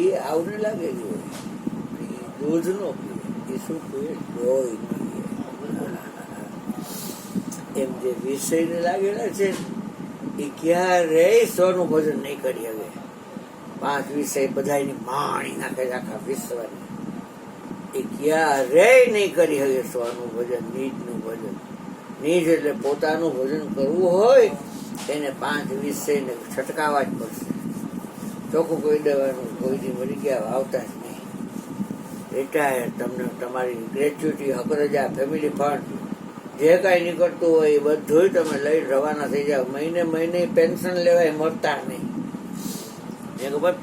એ આવને લાગેલી હોય. એ દૂધ નો પીએ, એ શું પીએ? લોહી પીએ. એમ જે વિષયને લાગેલા છે એ ક્યારેય સ્વનું ભોજન નહીં કરી શકે. 5 વિષય બધાની માણી નાખે છે આખા વિશ્વની. એ ક્યારેય નહીં કરી શકે સ્વનું ભોજન, નીજનું ભોજન. નીજ એટલે પોતાનું ભોજન કરવું હોય એને 5 વિષયને છટકાવવા જ પડશે. ચોખ્ખું કોઈ દેવાનું કોઈથી મરી ગયા આવતા જ નહીં. રિટાયર તમને તમારી ગ્રેચ્યુટી, હકરજા, ફેમિલી ફંડ જે કાંઈ નીકળતું હોય એ બધું તમે લઈ રવાના થઈ જાવ. મહિને પેન્શન લેવાય, મળતા નહીં.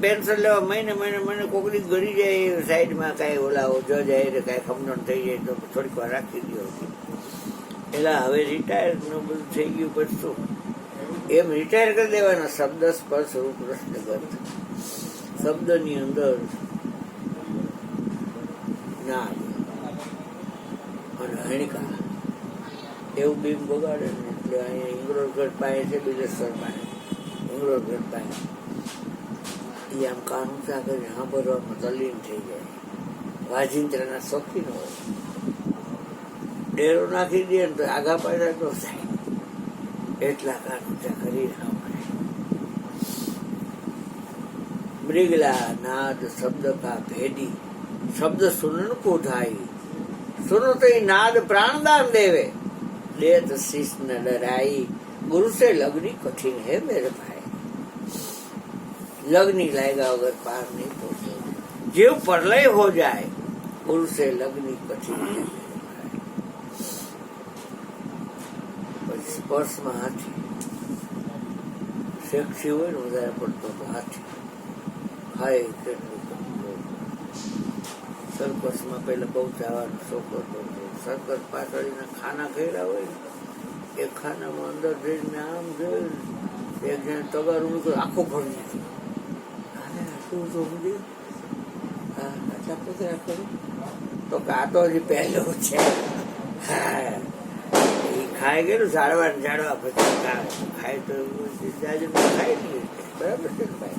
પેન્શન લેવા મહિને કોકડી ગળી જાય સાઈડમાં, કાંઈ ઓલા જજ જાય કાંઈ ખમણ થઈ જાય તો થોડીક વાર રાખી દો. એટલે હવે રિટાયર બધું થઈ ગયું પછી શું? એમ રિટાયર કરી દેવાના. શબ્દ સ્પર્શ રૂપ રસને ગંધ. શબ્દની અંદર નાદ અને હણકા એવું બીમ બગાડે ને એટલે અહીંયા ઇંગ્રોજગઢ પાસે છે, બિલેશ્વર પાસે ઇંગ્રોજગઢ પાસે. એ આમ કાન ઊંચા કરીને સાંભળવામાં તલ્લીન થઈ જાય. વાજિંત્રના શોખીન હોય. ડેરો નાખી દે ને તો આગા પાછા ન થાય એટલા કાન ઊંચા કરીને સાંભળે. મૃગલા નાદ શબ્દ કા ભેદી, શબ્દ સુનન કો ધાઈ, સુનો તો નાદ પ્રાણદાન દેવે, દેત શીશ ન ડરાઈ, ગુरु से लगनी कठिन है मेरे भाई. लगनी लाएगा वगैर पार नहीं पहुंचे. जीव प्रलय हो जाए, गुरु से लगनी कठिन है मेरे भाई. પછી સ્પર્શમાં હાથી સેક્સી હોય ને વધારે પડતો તો હાથી ખાય કેટલું. સર્કસમાં પેલા બહુ જવાનો શોખ હતો. સર્કસ પાછળના ખાના ખેડા હોય ને એ ખાનામાં અંદર જઈને આમ જોયું એક જણ તગારું મૂક્યું આખું ભરી નાખ્યું. શું સમજ્યું? આટલા પકડા કરું તો કાતો જ પહેલો છે. હા, એ ખાઈ ગયેલું ઝાડવા પછી ખાય તો જાજુ ખાય નહીં, બરાબર છે ને ભાઈ?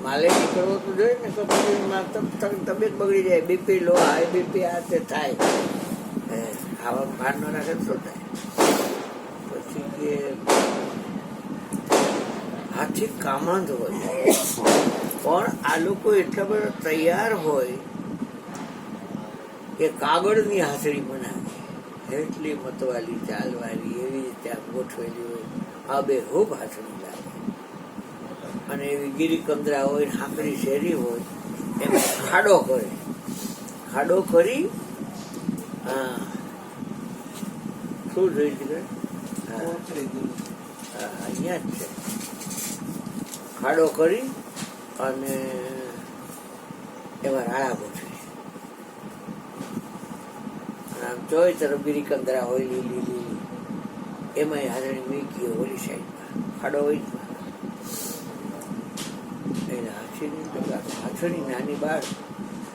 માલે કરવો તો જોઈએ ને, તો પછી તબિયત બગડી જાય, બીપી લો, હાઈ બીપી આ તે થાય, ખાવાનું ભાર ન રાખે તો શું થાય? પછી કે હાથી કામાંદ હોય, પણ આ લોકો એટલા બધા તૈયાર હોય કે કાગળની હાથડી બનાવે, એટલી મતવાલી ચાલવાળી એવી રીતે આમ ગોઠવેલી હોય, આ બે ખૂબ હાથડી લાગે. અને એવી ગિરિકંદરા હોય, હાંકડી શેરી હોય, એમાં ખાડો કરી હા શું જોઈ છે? અહીંયા જ છે. ખાડો કરી અને એમાં રાળા ગોઠવી, આમ ચોય તરફ ગિરિકંદરા હોય લીલી લીલી, એમાં હાથણી મીકી હોય ઓલી સાઈડમાં ખાડો હોય. એને હાથણી નાની બાળ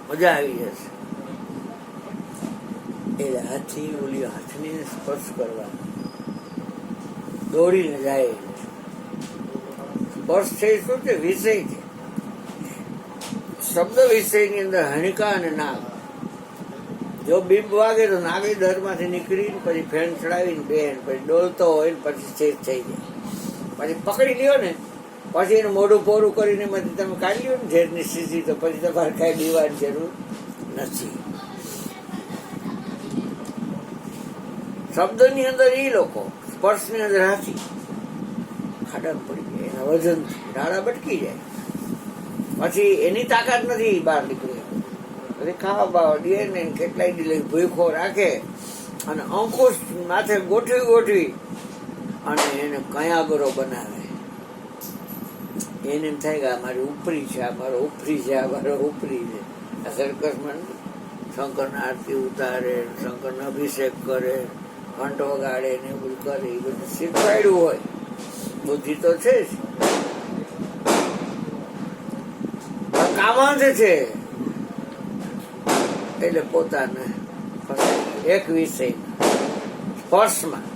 મજા આવી જશે. એટલે હાથી ઓલી હાથણીને સ્પર્શ કરવા દોડીને જાય. સ્પર્શ છે શું છે? વિષય છે. શબ્દ વિષયની અંદર હણિકા અને નાગ. જો બીબ વાગે તો નાગી દરમાંથી નીકળીને પછી ફેન ચડાવીને બેન પછી ડોલતો હોય ને પછી સ્થિર થઈ જાય. પછી પકડી લ્યો ને, પછી એનું મોઢું પોરું કરીને પછી તમે કાઢી લ્યો ને ઝેરની સ્થિતિ, તો પછી તમારે કાંઈ બીવાની જરૂર નથી. શબ્દની અંદર એ લોકો, સ્પર્શની અંદર હાથી ખાડા પડી જાય, એના વજનથી ડાળા બટકી જાય. પછી એની તાકાત નથી બહાર નીકળે, પછી ખાવા બાવા દે ને કેટલાય દી ભૂખો રાખે અને અંકુશ માથે ગોઠવી અને એને કયાગરો બનાવે. એને એમ થાય કે આ મારી ઉપરી છે, આ મારો ઉપરી છે, આ મારો ઉપરી છે. આ સર્કસમાં શંકરના આરતી ઉતારે, શંકરનો અભિષેક કરે, ઘંટ વગાડે ને એવું બધું કરે. એ બધું શીખવાડ્યું હોય, બુદ્ધિ તો છે જ, કામાંધ છે. એટલે પોતાને એક વિષય સ્પર્શમાં,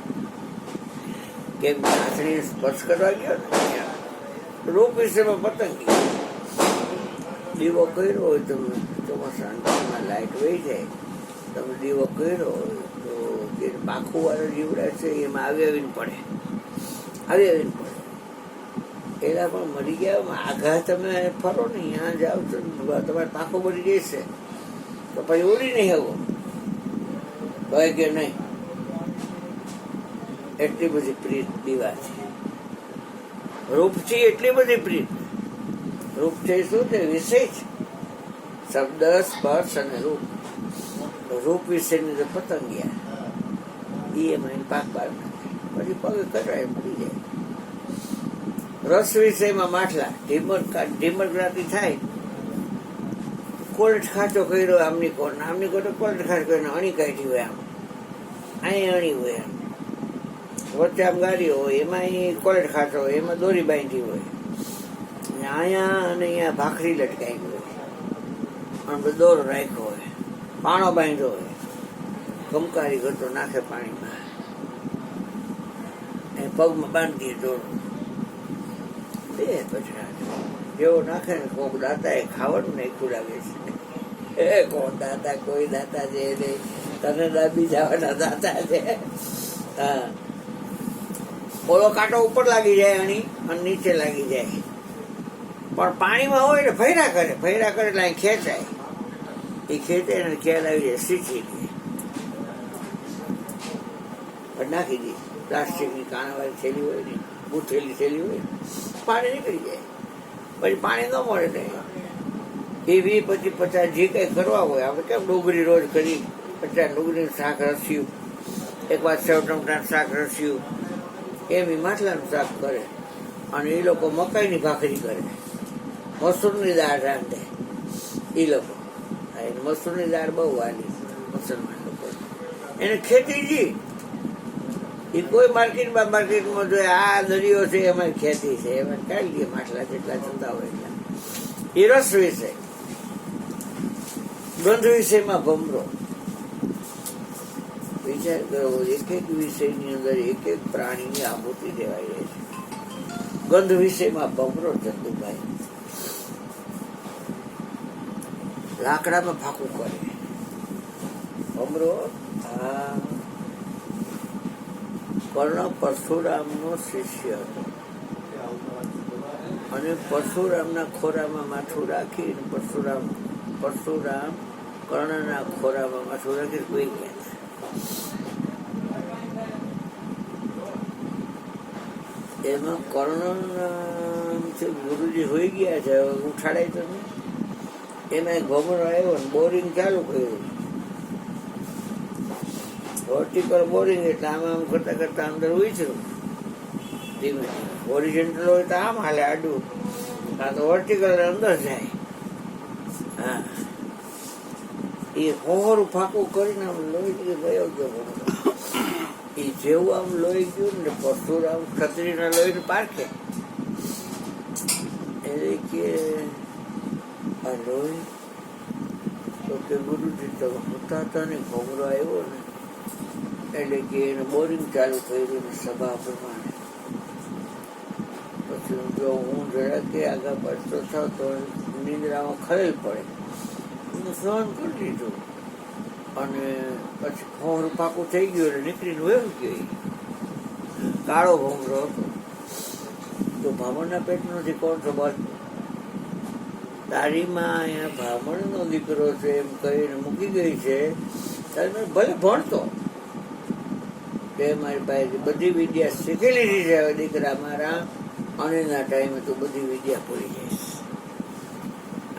કેમ હાથણી સ્પર્શ કરવા ગયો ને, રૂપ વિષયમાં પતંગી. દીવો કર્યો હોય તમે ચોમાસામાં લાઈટ વહી જાય, તમે દીવો કર્યો હોય તો જે પાખું વાળો જીવડા છે એમાં આવીને પડે. એના પણ મરી ગયા. આઘા તમે ફરો ને, ત્યાં જાઓ તો તમારે પાખું મરી જશે તો પછી ઉડી નહીં આવો ભાઈ કે નહીં. એટલી બધી પ્રીત દીવાથી, રૂપથી એટલી બધી પ્રીત. રૂપ છે શું છે? વિષય છે. શબ્દ, સ્પર્શ અને રૂપ. રૂપ વિષયની તો પતંગિયા એમાં પાક બાર નાખે, પછી પગે કચરાય મરી જાય. રસ વિષયમાં માઠલા, ઢીમરગ્રાતી થાય. કોલ્ટ ખાચો કર્યો આમની કોર તો કોલ્ટ ખાચો કરીને અણી કાઢી હોય, આમ અહીં અણી હોય, આમ વચ્ચે આમ ગાડી હોય, એમાં અહીં કોલ્ટ ખાચો હોય, એમાં દોરી બાંધી હોય, અહીંયા અને અહીંયા ભાખરી લટકાઈ હોય, અને દોરો રાખ્યો હોય, પાણો બાંધ્યો હોય, કમકારી કરતો નાખે પાણીમાં, એ પગમાં બાંધીએ દોરો. બે પછી જેવો નાખે ને કોક દાતા એ ખાવાનું નાખ્યું લાગે છે. કોણ દાતા? કોઈ દાતા છે નહીં, તને દાબી જવાના દાતા છે. હા, ઓલો કાંટો ઉપર લાગી જાય અને નીચે લાગી જાય, પણ પાણીમાં હોય એટલે ફૈરા કરે એટલે અહીં ખેંચાય. એ ખેંચે ને ખ્યાલ આવી જાય, શીખી દે, પણ નાખી દે. પ્લાસ્ટિકની કાણાવાળી થેલી હોય ને, ગૂંથેલી થેલી હોય, પાણી નીકળી જાય. પછી પાણી ન મળે ને એ 20-25 જે કંઈ કરવા હોય, આપણે કેમ ડુંગળી રોજ કરી 50 ડુંગળીનું શાક રસ્યું, એક વાર સેવ ટમટાનું શાક રસ્યું, એમ એ માટલાનું શાક કરે. અને એ લોકો મકાઈની ભાખરી કરે, મસૂરની દાળ રાંધે એ લોકો. એને મસૂરની દાળ બહુ વાલી મુસલમાન લોકો. એને ખેતી જી, એ કોઈ માર્કેટમાં જોઈએ આ દરિયો છે એમાં ખેતી છે, એમાં કાઢી દઈએ માટલા જેટલા થતા હોય એટલા. એ રસ વિષય. ગંધ વિષયમાં ભમરો, વિચાર કરો, એક એક વિષયની અંદર એક એક પ્રાણીની આહુતિ દેવાઈ રહી છે. ગંધ વિષયમાં ભમરો ચંદુભાઈ લાકડામાં ફાંકું કરે. ભમરો આ કર્ણ પરશુરામનો શિષ્ય હતો અને પરશુરામના ખોરામાં માથું રાખી પરશુરામ કર્ણના ખોરામાં માથું રાખી કોઈ ગયા. એમાં કર્ણના ગુરુજી હોઈ ગયા છે, ઉઠાડાય તો નહીં. એમાં એક ભમરો આવ્યો ને બોરિંગ ચાલુ કર્યું. વર્ટિકલ બોરિંગ એટલે આમ આમ કરતા કરતા અંદર ઉછળ્યું ધીમે ધીમે. ઓરિજિનલ હોય તો આમ હાલે આડું, કાં તો વર્ટિકલ અંદર જાય. હા, એ હોરું ફાંકું કરીને આમ લોહી ગયો ગયો. એ જેવું આમ લોહી ગયું ને પરશુરામ ક્ષત્રિયના લોહીને પારખે એટલે કે આ લોહી તો કે ગુરુજી તો હોતા હતા ને ભમરો આવ્યો ને એટલે કે એને બોરિંગ ચાલુ કર્યું ને સભા પ્રમાણે. પછી જો હું જરા કે આગળ પડતો થાવ તો નિંદ્રામાં ખલેલ પડે, હું સહન કરી દીધું. અને પછી ખોરું પાકું થઈ ગયું એટલે નીકળીને વયો ગયો. કાળો ભમરો હતો. તો બ્રાહ્મણના પેટમાંથી કોણ છો? બસ તારીમાં અહીંયા બ્રાહ્મણનો દીકરો છે એમ કહીને મૂકી ગઈ છે. ત્યારે ભલે ભણતો તે મારી પાસે બધી વિદ્યા શીખી લીધી છે. હવે દીકરા મારા અનેના ટાઈમે તું બધી વિદ્યા ભૂલી જઈશ.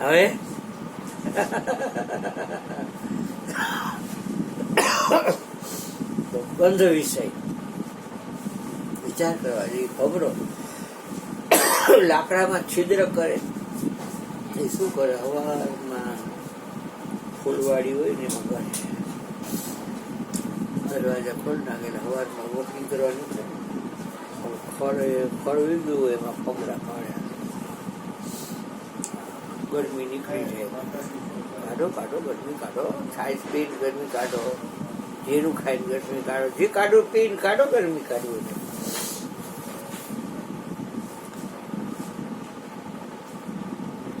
હવે તો ગંધ વિષય વિચાર કરવા જોઈએ. ભમરો લાકડામાં છિદ્ર કરે. એ શું કરે? હવામાં ફૂલવાડી હોય ને એમાં કરે. દરવાજા ખોલ નાખેલા હવારમાં વોકિંગ કરવા નીકળે. ખડ વીગ્યું હોય એમાં પગલા પાડ્યા. ગરમી નીકળી જાય. કાઢો ગરમી કાઢો. છાશ પીને ગરમી કાઢો. જીરું ખાઈને ગરમી કાઢો. જે કાઢો પીને કાઢો ગરમી કાઢવું.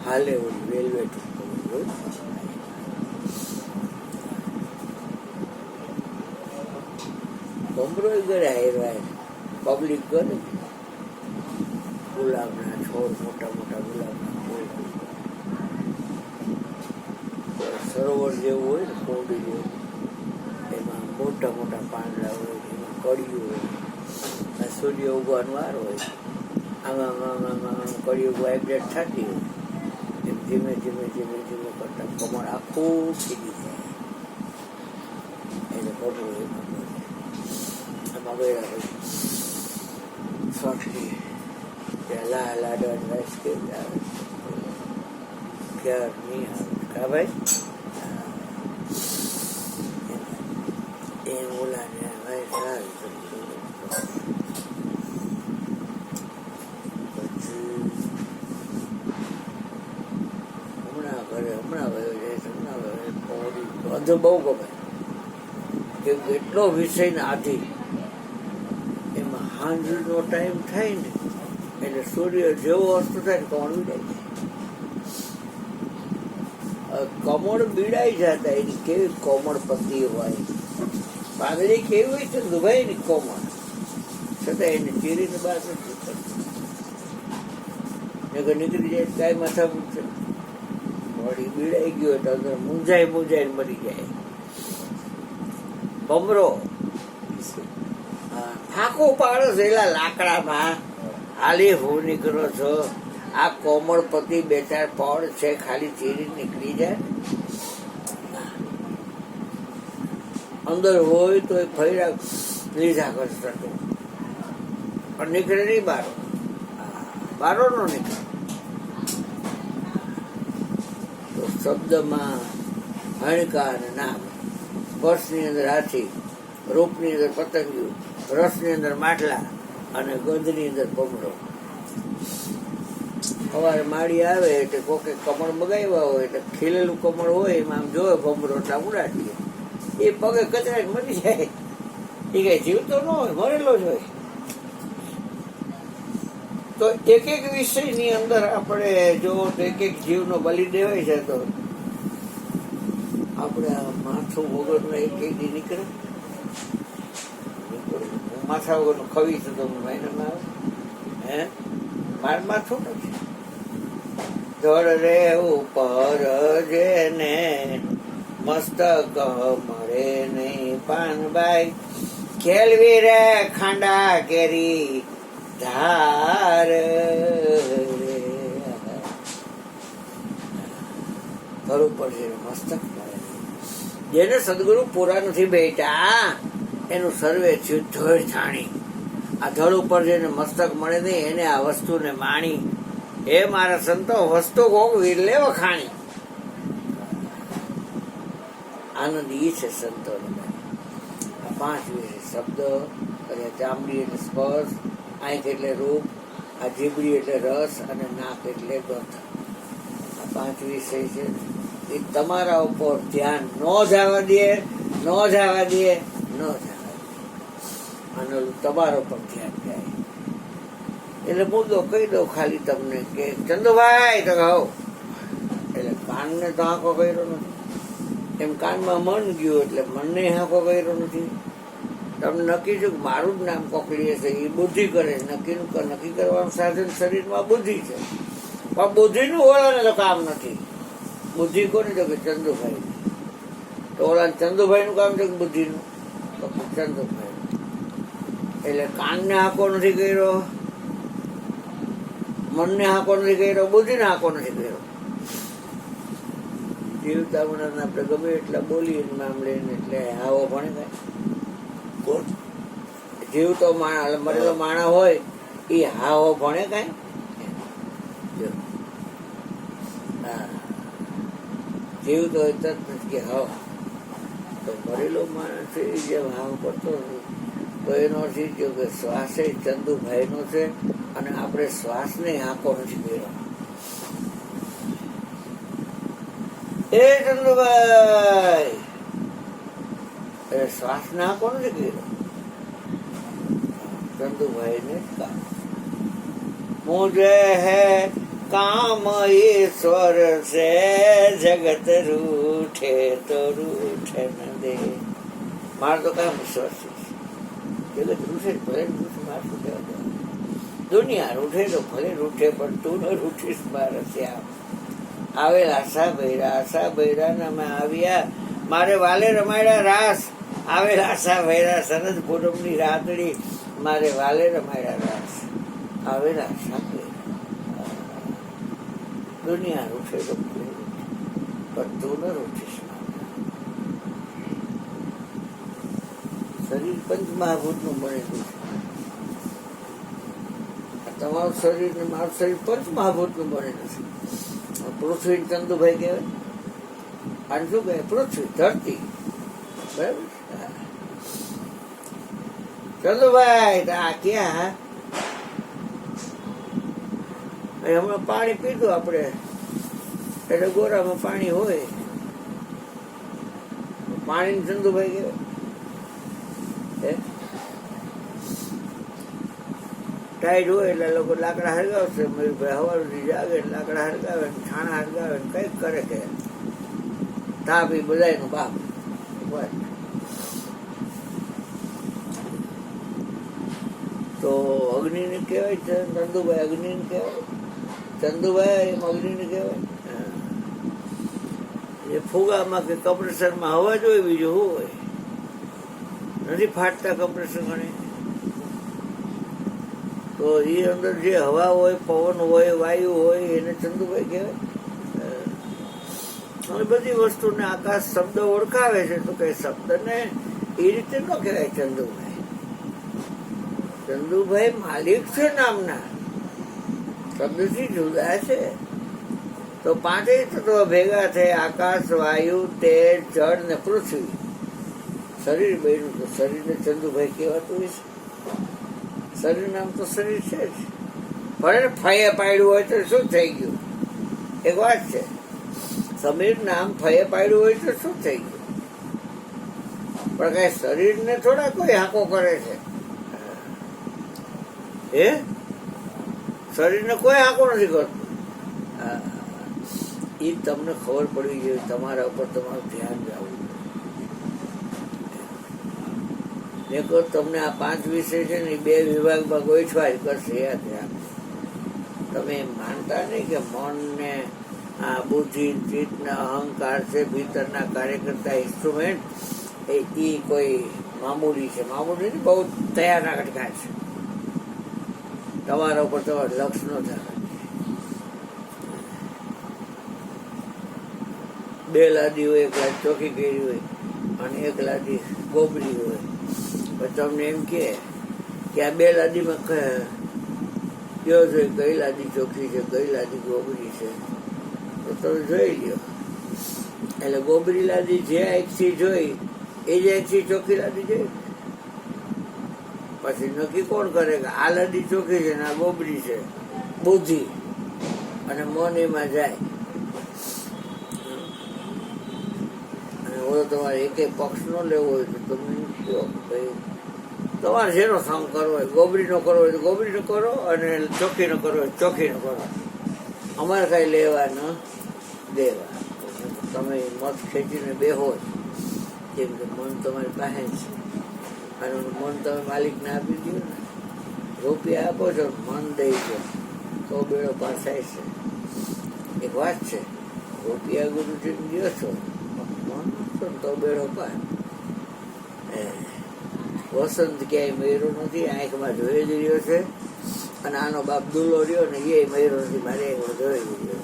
હાલે વેલવેટ ભમરો ઘરે આવ્યા. પબ્લિક કરે ગુલાબના છોડ, મોટા મોટા ગુલાબના છોડ, સરોવર જેવું હોય ને કોડી જેવું, એમાં મોટા મોટા પાંદડા હોય, એમાં કળિયું હોય. સૂર્ય ઉગવાનો વાર હોય, આમાં કળિયું વાઇબ્રેટ થતી હોય. એમ ધીમે ધીમે ધીમે ધીમે કરતા કમળ આખું ખીલી જાય. એને ભમરો એમાં ગયા હોય સોટલી ત્યાં લાડવાની રાઈસ કેવી આવે ક્યાર નહીં આવે કા ભાઈ. એ ઓલાને રાઈસ આવે પછી હમણાં વયો જાય. ગંધ બહુ ગમે કે એટલો વિષયના આધી. સાંજનો ટાઈમ થાય ને એટલે સૂર્ય જેવો અસ્ત થાય ને કમળ બીડાઈ જાય. કમળ બીડાઈ જતા એની કેવી કોમળ પતિ હોય. પાંદડી કેવી હોય છે દુભાઈ ની કોમળ, છતાં એને ચીરીને બહાર નથી કરતી. નીકળી જાય કાંઈ માથા મૂકશે. વળી બીડાઈ ગયો એટલે અંદર મૂંઝાઈ મરી જાય. ભમરો ફાંકો પાડો છો એલા લાકડામાં. હાલી હું નીકળો છો. આ કોમળ પતિ બે ચાર પડ છે, ખાલી ચીરી નીકળી જાય. અંદર હોય તો એ ફૈરા લીધા કરશે પણ નીકળે નહીં બારો. બારો નો નીકળે. તો શબ્દમાં હણકા અને નામ, સ્પર્શની અંદર હાથી, રૂપની અંદર પતંગિયું, રસની અંદર માટલા અને ગંધની અંદર ભમરો. સવારે માળી આવે એટલે કોકે કમળ મગાવ્યા હોય એટલે ખીલેલું કમળ હોય એમાં આમ જોવે ભમરો એટલે ઉડાડીએ. એ પગે કચરાઈને મરી જાય. એ કઈ જીવતો ન હોય, મરેલો જ હોય. તો એક એક વિષયની અંદર આપણે જો એક એક જીવનો બલિ દેવાય છે તો આપણે આ માથું વગરનો એક એક દી નીકળે. માથા વગરનું ખવી છે તો મહિનામાં આવે હે માર માથું નથી. જળ રે ઉપર જેને મસ્તક મળે નહીં પાનબાઈ, ખેલવી રે ખાંડા કેરી ધાર રે. ઘર ઉપર જેને મસ્તક મળે, જેને સદગુરુ પૂરા નથી બેટા એનું સર્વે થયું ધડ જાણી. આ ધડ ઉપર જેને મસ્તક મળે નહીં એને આ વસ્તુને માણી. એ મારા સંતો વસ્તુ કોક વિરલે વખાણી. આનંદ ઈ છે સંતોને. આ 5 વિશે શબ્દ, ચામડી એટલે સ્પર્શ, આંખ એટલે રૂપ, આ જીભડી એટલે રસ અને નાક એટલે ગંધ. આ 5 વિષય છે. એ તમારા ઉપર ધ્યાન ન જવા દે, ન જવા દે, ન જવા દે. અને તમારા ઉપર ધ્યાન જાય. એટલે મુદ્દો કહી દઉં ખાલી તમને કે ચંદુભાઈ તો કહો એટલે કાનને તો હાંકો કર્યો નથી. એમ કાનમાં મન ગયું એટલે મનને હાંકો કર્યો નથી. તમને નક્કી છે કે મારું જ નામ કોકલીએ છે, એ બુદ્ધિ કરે. નક્કી કરવાનું સાધન શરીરમાં બુદ્ધિ છે, પણ બુદ્ધિનું ઓલાને તો કામ નથી. બુદ્ધિ કોની તો કે ચંદુભાઈ. તો ઓલા ચંદુભાઈનું કામ છે કે બુદ્ધિનું તો ચંદુભાઈ. એટલે કાનને હાંકો નથી કર્યો, મનને હાંકો નથી કર્યો, બુદ્ધિને હાંકો નથી કર્યો. જીવતા મનને આપણે ગમે એટલા બોલીએ મામલે એટલે આવો ભણે કાંઈ કોણ જીવતો મરેલો માણસ હોય એ હાવો ભણે કાંઈ. જીવતો હોય તરત કે હાવ. તો મરેલો માણસ છે જેમ હાવ કરતો તો એનો અર્થ એ થયો કે શ્વાસ એ ચંદુભાઈનો છે અને આપણે શ્વાસને આંકો નથી કર્યો. એ ચંદુભાઈ એ શ્વાસને આંકો નથી કર્યો, ચંદુભાઈને જ કામ. મુજે હે કામ ઈશ્વર સે જગત રૂઠે તો રૂઠે ન દે. મારે તો કામ ઈશ્વર છે. જગત રૂઠે ભલે રૂઠે, મારે શું કહેવા દે. દુનિયા રૂઠે તો ભલે રૂઠે પણ તું ન રૂઠીશ મારે શ્યામ. આવેલા આશા ભૈરા અમે આવ્યા મારે વાલે રમાડ્યા રાસ. આવેલા આશા ભૈરા સરસ પૂનમની રાતડી મારે વાલે રમાડ્યા રાસ. આવેલા આશા ભૈરા દુનિયા રૂઠે તો ભલે રૂઠે પણ તું ન રૂઠીશ. શરીર પંચમહાભૂતનું બનેલું છે. તમારું શરીર ને મારું શરીર પંચમહાભૂતનું બનેલું છે. પૃથ્વી ચંદુભાઈ કહેવાય. અને શું કહે પૃથ્વી ધરતી બરાબર. ચંદુભાઈ આ ક્યાં હમણાં પાણી પીધું આપણે એટલે ગોરામાં પાણી હોય પાણી ચંદુભાઈ કહેવાય. ટાઈડ હોય એટલે લોકો લાકડા હરગાવશે. મયુરભાઈ હવારથી જાગે લાકડા હરગાવે, છાણા હરગાવે, કઈક કરે કે તાપ એ બધાયનો બાપ. તો અગ્નિને કહેવાય છે ચંદુભાઈ. અગ્નિને કહેવાય ચંદુભાઈ, એમ અગ્નિને કહેવાય. એ ફુગામાં કે કમ્પ્રેસરમાં હવા જોઈએ, બીજું શું હોય? નથી ફાટતા કમ્પ્રેસર ગણે. તો એ અંદર જે હવા હોય, પવન હોય, વાયુ હોય એને ચંદુભાઈ કહેવાય. અને બધી વસ્તુને આકાશ શબ્દ ઓળખાવે છે. તો કઈ શબ્દને એ રીતે ન કહેવાય ચંદુભાઈ. ચંદુભાઈ માલિક છે નામના, શબ્દથી જુદા છે. તો 5 તત્વ ભેગા થઈ આકાશ, વાયુ, તેજ, જળ ને પૃથ્વી. શરીર બન્યું તો શરીરને ચંદુભાઈ કહેવાતું છે. શરીર નામ તો શરીર છે જ. ભલે ફયે પાડ્યું હોય તો શું થઈ ગયું? એક વાત છે, સમીર નામ ફયે પાડ્યું હોય તો શું થઈ ગયું? પણ કઈ શરીરને થોડા કોઈ હાંકો કરે છે? એ શરીરને કોઈ હાંકો નથી કરતું. એ તમને ખબર પડવી જોઈએ, તમારા ઉપર તમારું ધ્યાન જવું. દેખો તમને આ 5 વિષય છે ને 2 વિભાગમાં ગોઠવા જ કરશે. યાદ રાખો. તમે એમ માનતા નહીં કે મન ને આ બુદ્ધિ ચિત્ત ને અહંકાર છે ભીતરના કાર્ય કરતા ઇન્સ્ટ્રુમેન્ટ, એ કોઈ મામૂલી છે? મામૂલી બહુ તૈયારના ઘટકા છે. તમારા ઉપર તમારું લક્ષ ન થાય. 2 લાદી હોય, 1 લાદી ચોખ્ખી કરી હોય અને 1 લાદી ગોબરી હોય. પછી તમને એમ કે આ 2 લાદીમાં કયો છે, કઈ લાદી ચોખ્ખી છે, કઈ લાદી ગોબરી છે, તો તમે જોઈ લ્યો. એટલે ગોબરી લાદી જે આંખથી જોઈ એ જ આંખથી ચોખ્ખી લાદી જોઈ. પછી નક્કી કોણ કરે કે આ લાદી ચોખ્ખી છે ને આ ગોબરી છે? બુદ્ધિ અને મન એમાં જાય. અને ઓલો તમારે એક પક્ષ નો લેવો હોય તો તમે કહો ભાઈ તમારે જેનો સંગ કરવો હોય, ગોબરીનો કરવો હોય તો ગોબરીનો કરો અને ચોખ્ખીનો કરવો હોય ચોખ્ખીનો કરો. અમારે કઈ લેવા ન દેવા. તમે મત ખેંચીને બેહો કેમ કે મન તમારી પાસે છે અને મન તમે માલિકને આપી દો ને. રૂપિયા આપો છો, મન દઈ દો તો બેડો પાર થાય છે. એક વાત છે, રૂપિયા ગુરુજીને દો છો, મન આપશો ને તો બેડો પાર. વસંત ક્યાંય મયરો નથી, આંખમાં જોઈ જ રહ્યો છે. અને આનો બાપ દુલ્લો રહ્યો ને એ મયરો નથી, મારી આંખમાં જોઈ જ રહ્યો.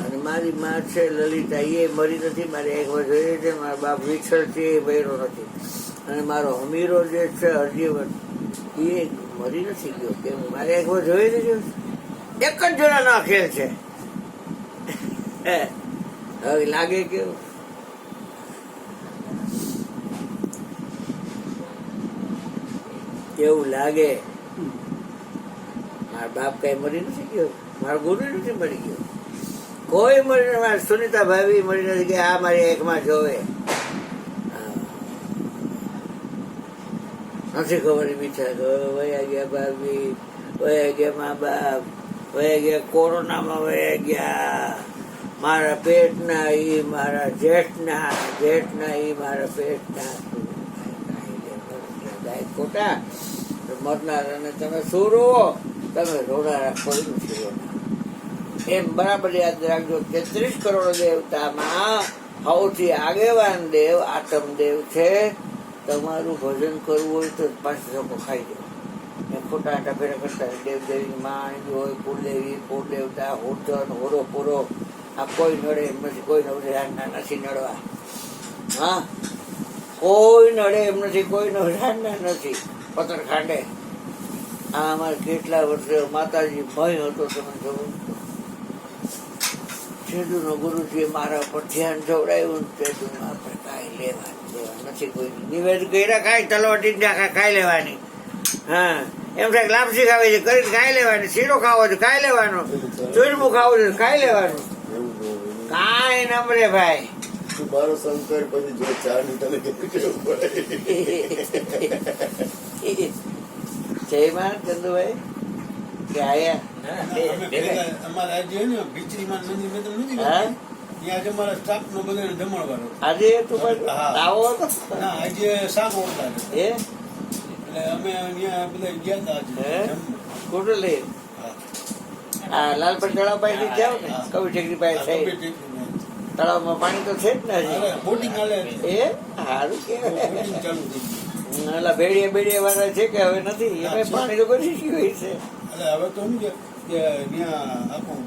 અને મારી માં છે લલિતા, એ મરી નથી, મારી આંખમાં જોઈ રહી છે. મારા બાપ વિઠ્ઠલ છે, એ મયરો નથી. અને મારો અમીરો જે છે હરજીવન, એ મરી નથી ગયો, કેમ મારી આંખમાં જોઈ જ રહ્યો છે. એક જ જોડાનો ખેલ છે. હવે લાગે કેવું? કેવું લાગે? મારા બાપ કઈ મરી નથી ગયો, મારો ગુરુ નથી મરી ગયો, કોઈ મરી. મારા સુનિતા ભાભી મરી નથી કે આ મારી આંખમાં જોવે. નથી ખબર બિચારા વયા ગયા ભાભી, વયા ગયા મા બાપ, વયા ગયા કોરોનામાં, વયા ગયા મારા પેટના, ઈ મારા જેઠના, જેઠના ઈ મારા પેટના. ખોટા મરનાર અને તમે સુરો, તમે રોડારા ખોલી નથી. એમ બરાબર યાદ રાખજો. 33 કરોડ દેવતામાં સૌથી આગેવાન દેવ આત્મદેવ છે. તમારું ભજન કરવું હોય તો 5 લોકો ખાઈ દો. ખોટા આટા ફેરા કરતા દેવદેવી માણવી હોય, કુળદેવી, કુળદેવતા, હોતન, હોરો પૂરો, આ કોઈ નડે એમ નથી. કોઈ નવરાના નથી નડવા. હા, કોઈ નડે એમ નથી, કોઈ નવરાના નથી. પતર ખાંડે. આ અમારે કેટલા વર્ષે માતાજી ભય હતો, તમે જોવો. છેદુનો ગુરુજીએ મારા પર ધ્યાન જોડાયું. છેદુમાં આપણે કાંઈ લેવા નથી. કોઈ નિવેદ કર્યા કાંઈ તલવાટી ખાઈ લેવાની. હા, એમ થાય લાપસી ખાવી છે કરીને ખાઈ લેવાની, શીરો ખાવો છે ખાઈ લેવાનો, ચૂરમું ખાવું છે ખાઈ લેવાનું. કાંઈ નમરે ભાઈ. મારો શંકર પછી જો 4 ની તને કેવું પડે. જય માં ચંદુભાઈ કે આયા અમારે આજે ને ભીચરીમાં મંદિર મેં તમને નથી હા? ત્યાં આજે મારા સ્ટાફ નો બધાને જમણવાનો. આજે તું પણ આવો હતો? ના, આજે શાક ઓળતા એ એટલે અમે ત્યાં બધા ગયા હતા હે? આજે. ખોટું લઈ આ લાલપટ તળાવ પાસે જાવ ને, કવિ ટેકરી પાસે છે. તળાવમાં પાણી તો છે જ ને હજી. બોટિંગ હાલે છે. એ સારું કેવાય. બોટિંગ ચાલુ થઈ ગયું. ઓલા બેડિયા વાળા છે કે હવે નથી? એમાં પાણી તો કરી ગયું છે. એટલે હવે તો શું છે કે ત્યાં આખું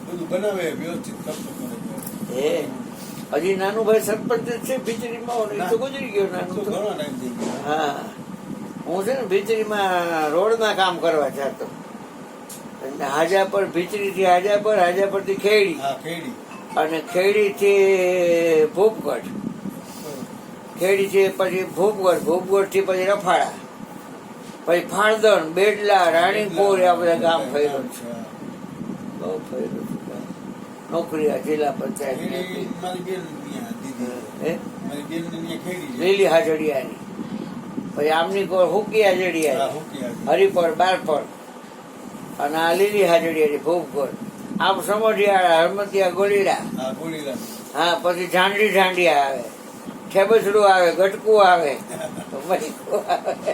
બધું બનાવે વ્યવસ્થિત ખર્ચો કરે છે. એ હજી નાનું ભાઈ સરપંચ જ છે ભીચરીમાં, એ તો ગુજરી ગયો નાનું તો. ઘણો ટાઈમ થઈ ગયો. હા, હું છે ને ભીચરીમાં રોડમાં કામ કરવા જતો. હાજાપર, ભીચરીથી હાજાપર, હાજાપરથી ખેડી, હા, ખેડી. અને ખેડીથી ભૂપગઢ, ખેડીથી પછી ભૂપગઢ, ભૂપગઢથી પછી રફાડા, પછી ફાળદણ, બેડલા, રાણીપુર, આ બધા ગામ ફર્યો છે. બહુ ફર્યો છે. નોકરી આ જિલ્લા પંચાયત ખેડી મારી બેન ત્યાં દીધી હે મારી બેન ને ત્યાં ખેડી છે લીલી હાજડિયાની પછી આમની કોર હુકી હા, હાજડિયા હુકી હાજરી. હરિપર બારપર અને આ લીલી હાજડિયાની ભૂપકોર આમ સમઢિયાળા હરમતિયા ગોલીડા હા ગોળીલા હા પછી ઝાંડિયા આવે ખેબસડું આવે ગટકું આવે મરીકું આવે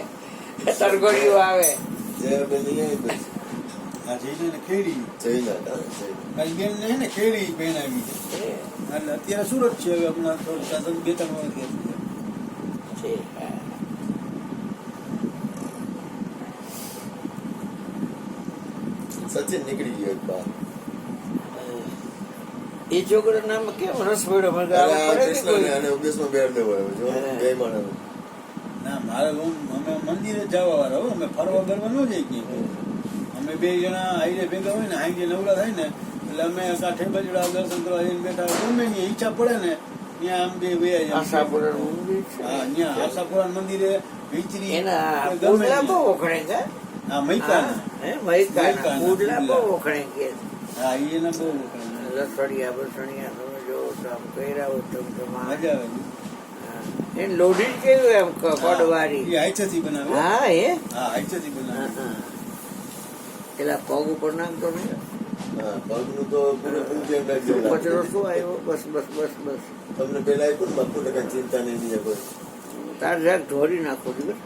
તરગોડિયું આવે જય બેન અહીંયા આવી આ જઈને ને ખેડી જઈને હતા જય. મારી બેન ને હે ને ખેડી બેન આવી છે છે, એટલે અત્યારે સુરત છે હવે હમણાં થોડું સાધન 2-3 વર્ષ છે, હા. સચિન નીકળી ગયો એક બાર એ છોકરા નામ કેમ રસ પડ્યો મને કે આવું પડે કે કૃષ્ણ કોઈ? અને ઓગસ્ટમાં બેર દેવો આવ્યો જો હા. બે માણસ ના મારે અમે મંદિરે જવા વાળા હો અમે ફરવા બરવા ન જઈ કે અમે 2 જણા હાઈરે ભેગા હોય ને હાઈરે નવરા થાય ને એટલે અમે કાંઠે બજડા દર્શન કરવા જઈને બેઠા ગમે ત્યાં ઈચ્છા પડે ને ત્યાં આમ બે બે આશાપુરાનું મંદિર છે. હા ત્યાં આશાપુરા મંદિરે વિચરી એના ગમે પુડલા બહુ ત્યાં. વખણે કે હા મૈકાના હે મૈકાના મૈકાના પુડલા બહુ પુડલા. વખણે કે હા ઈ એના બહુ વખણાય. લસણિયા બસણિયા તમે જો તો આમ કર્યા હોય તમે તો માં. મજા આવે હા. એને લોઢી કેવું એમ કડવારી એ હાઈચેથી બનાવે હો. હા એ હા હાઈચેથી હા, બનાવે હા. પેલા પગ ઉપર નાખતો ને હા પગનું તો પૂરેપૂરું ધ્યાન રાખજો. કચરો શું આવ્યો બસ બસ બસ બસ તમને પેલા આપ્યું ને બાપુ ટકા ચિંતા નહીં બીજા કોઈ તાર જરાક ઢોરી નાખો દીકર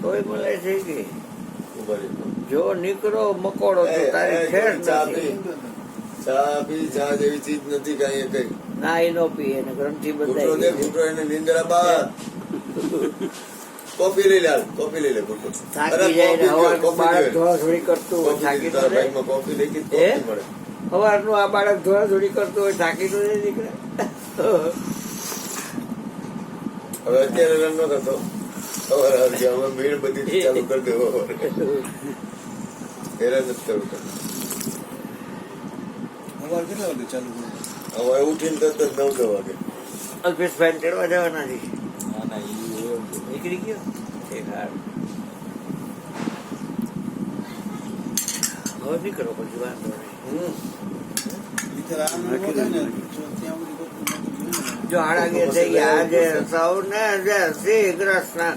તોય મળે છે કે ઉભા રહેજો. જો નીકળો મકોડો તો તારી ખેર ચા નથી. પી ચા પી ચા જેવી ચીજ નથી કાંઈ કઈ ના એ નો પીએ ને ગ્રંથિ ઘૂંટરો દે બધાય ઘૂંટરો એને નિંદ્રા બા કોફી લઈ લે હાલ, કોફી લઈ લે ઘૂંટરો. થાકી જાય ને અરે હવારનું બાળક ધોળાધોળી કરતું હોય કોફી થાકી પીધી, તારા તો જાય. બાઈકમાં કોફી લઈ ગઈ તો હે? કોફી મળે. હવારનું આ બાળક ધોળાધોળી કરતું હોય થાકી તો જાય દીકરા. હવે અત્યારે રન નો થતો સવારે આવજે, હવે મીણબત્તી ચાલુ કરી દેવો હેરાન નથી કરવું તને. સવારે કેટલા વાગે ચાલુ કરે? હવે ઉઠીને તરત જ 9-10 વાગે અલ્પેશભાઈ તેડવા જવાના છે ના ના ઈ એવું છે. નીકળી ગયો ઠીક, હારું. હવે નીકળો પછી વાંધો નહીં. નીચે આરામ ન થાય ને જો ત્યાં સુધી કોઈ જો હાડા ગયા થઈ ગયા આજે સૌને જય શ્રી કૃષ્ણ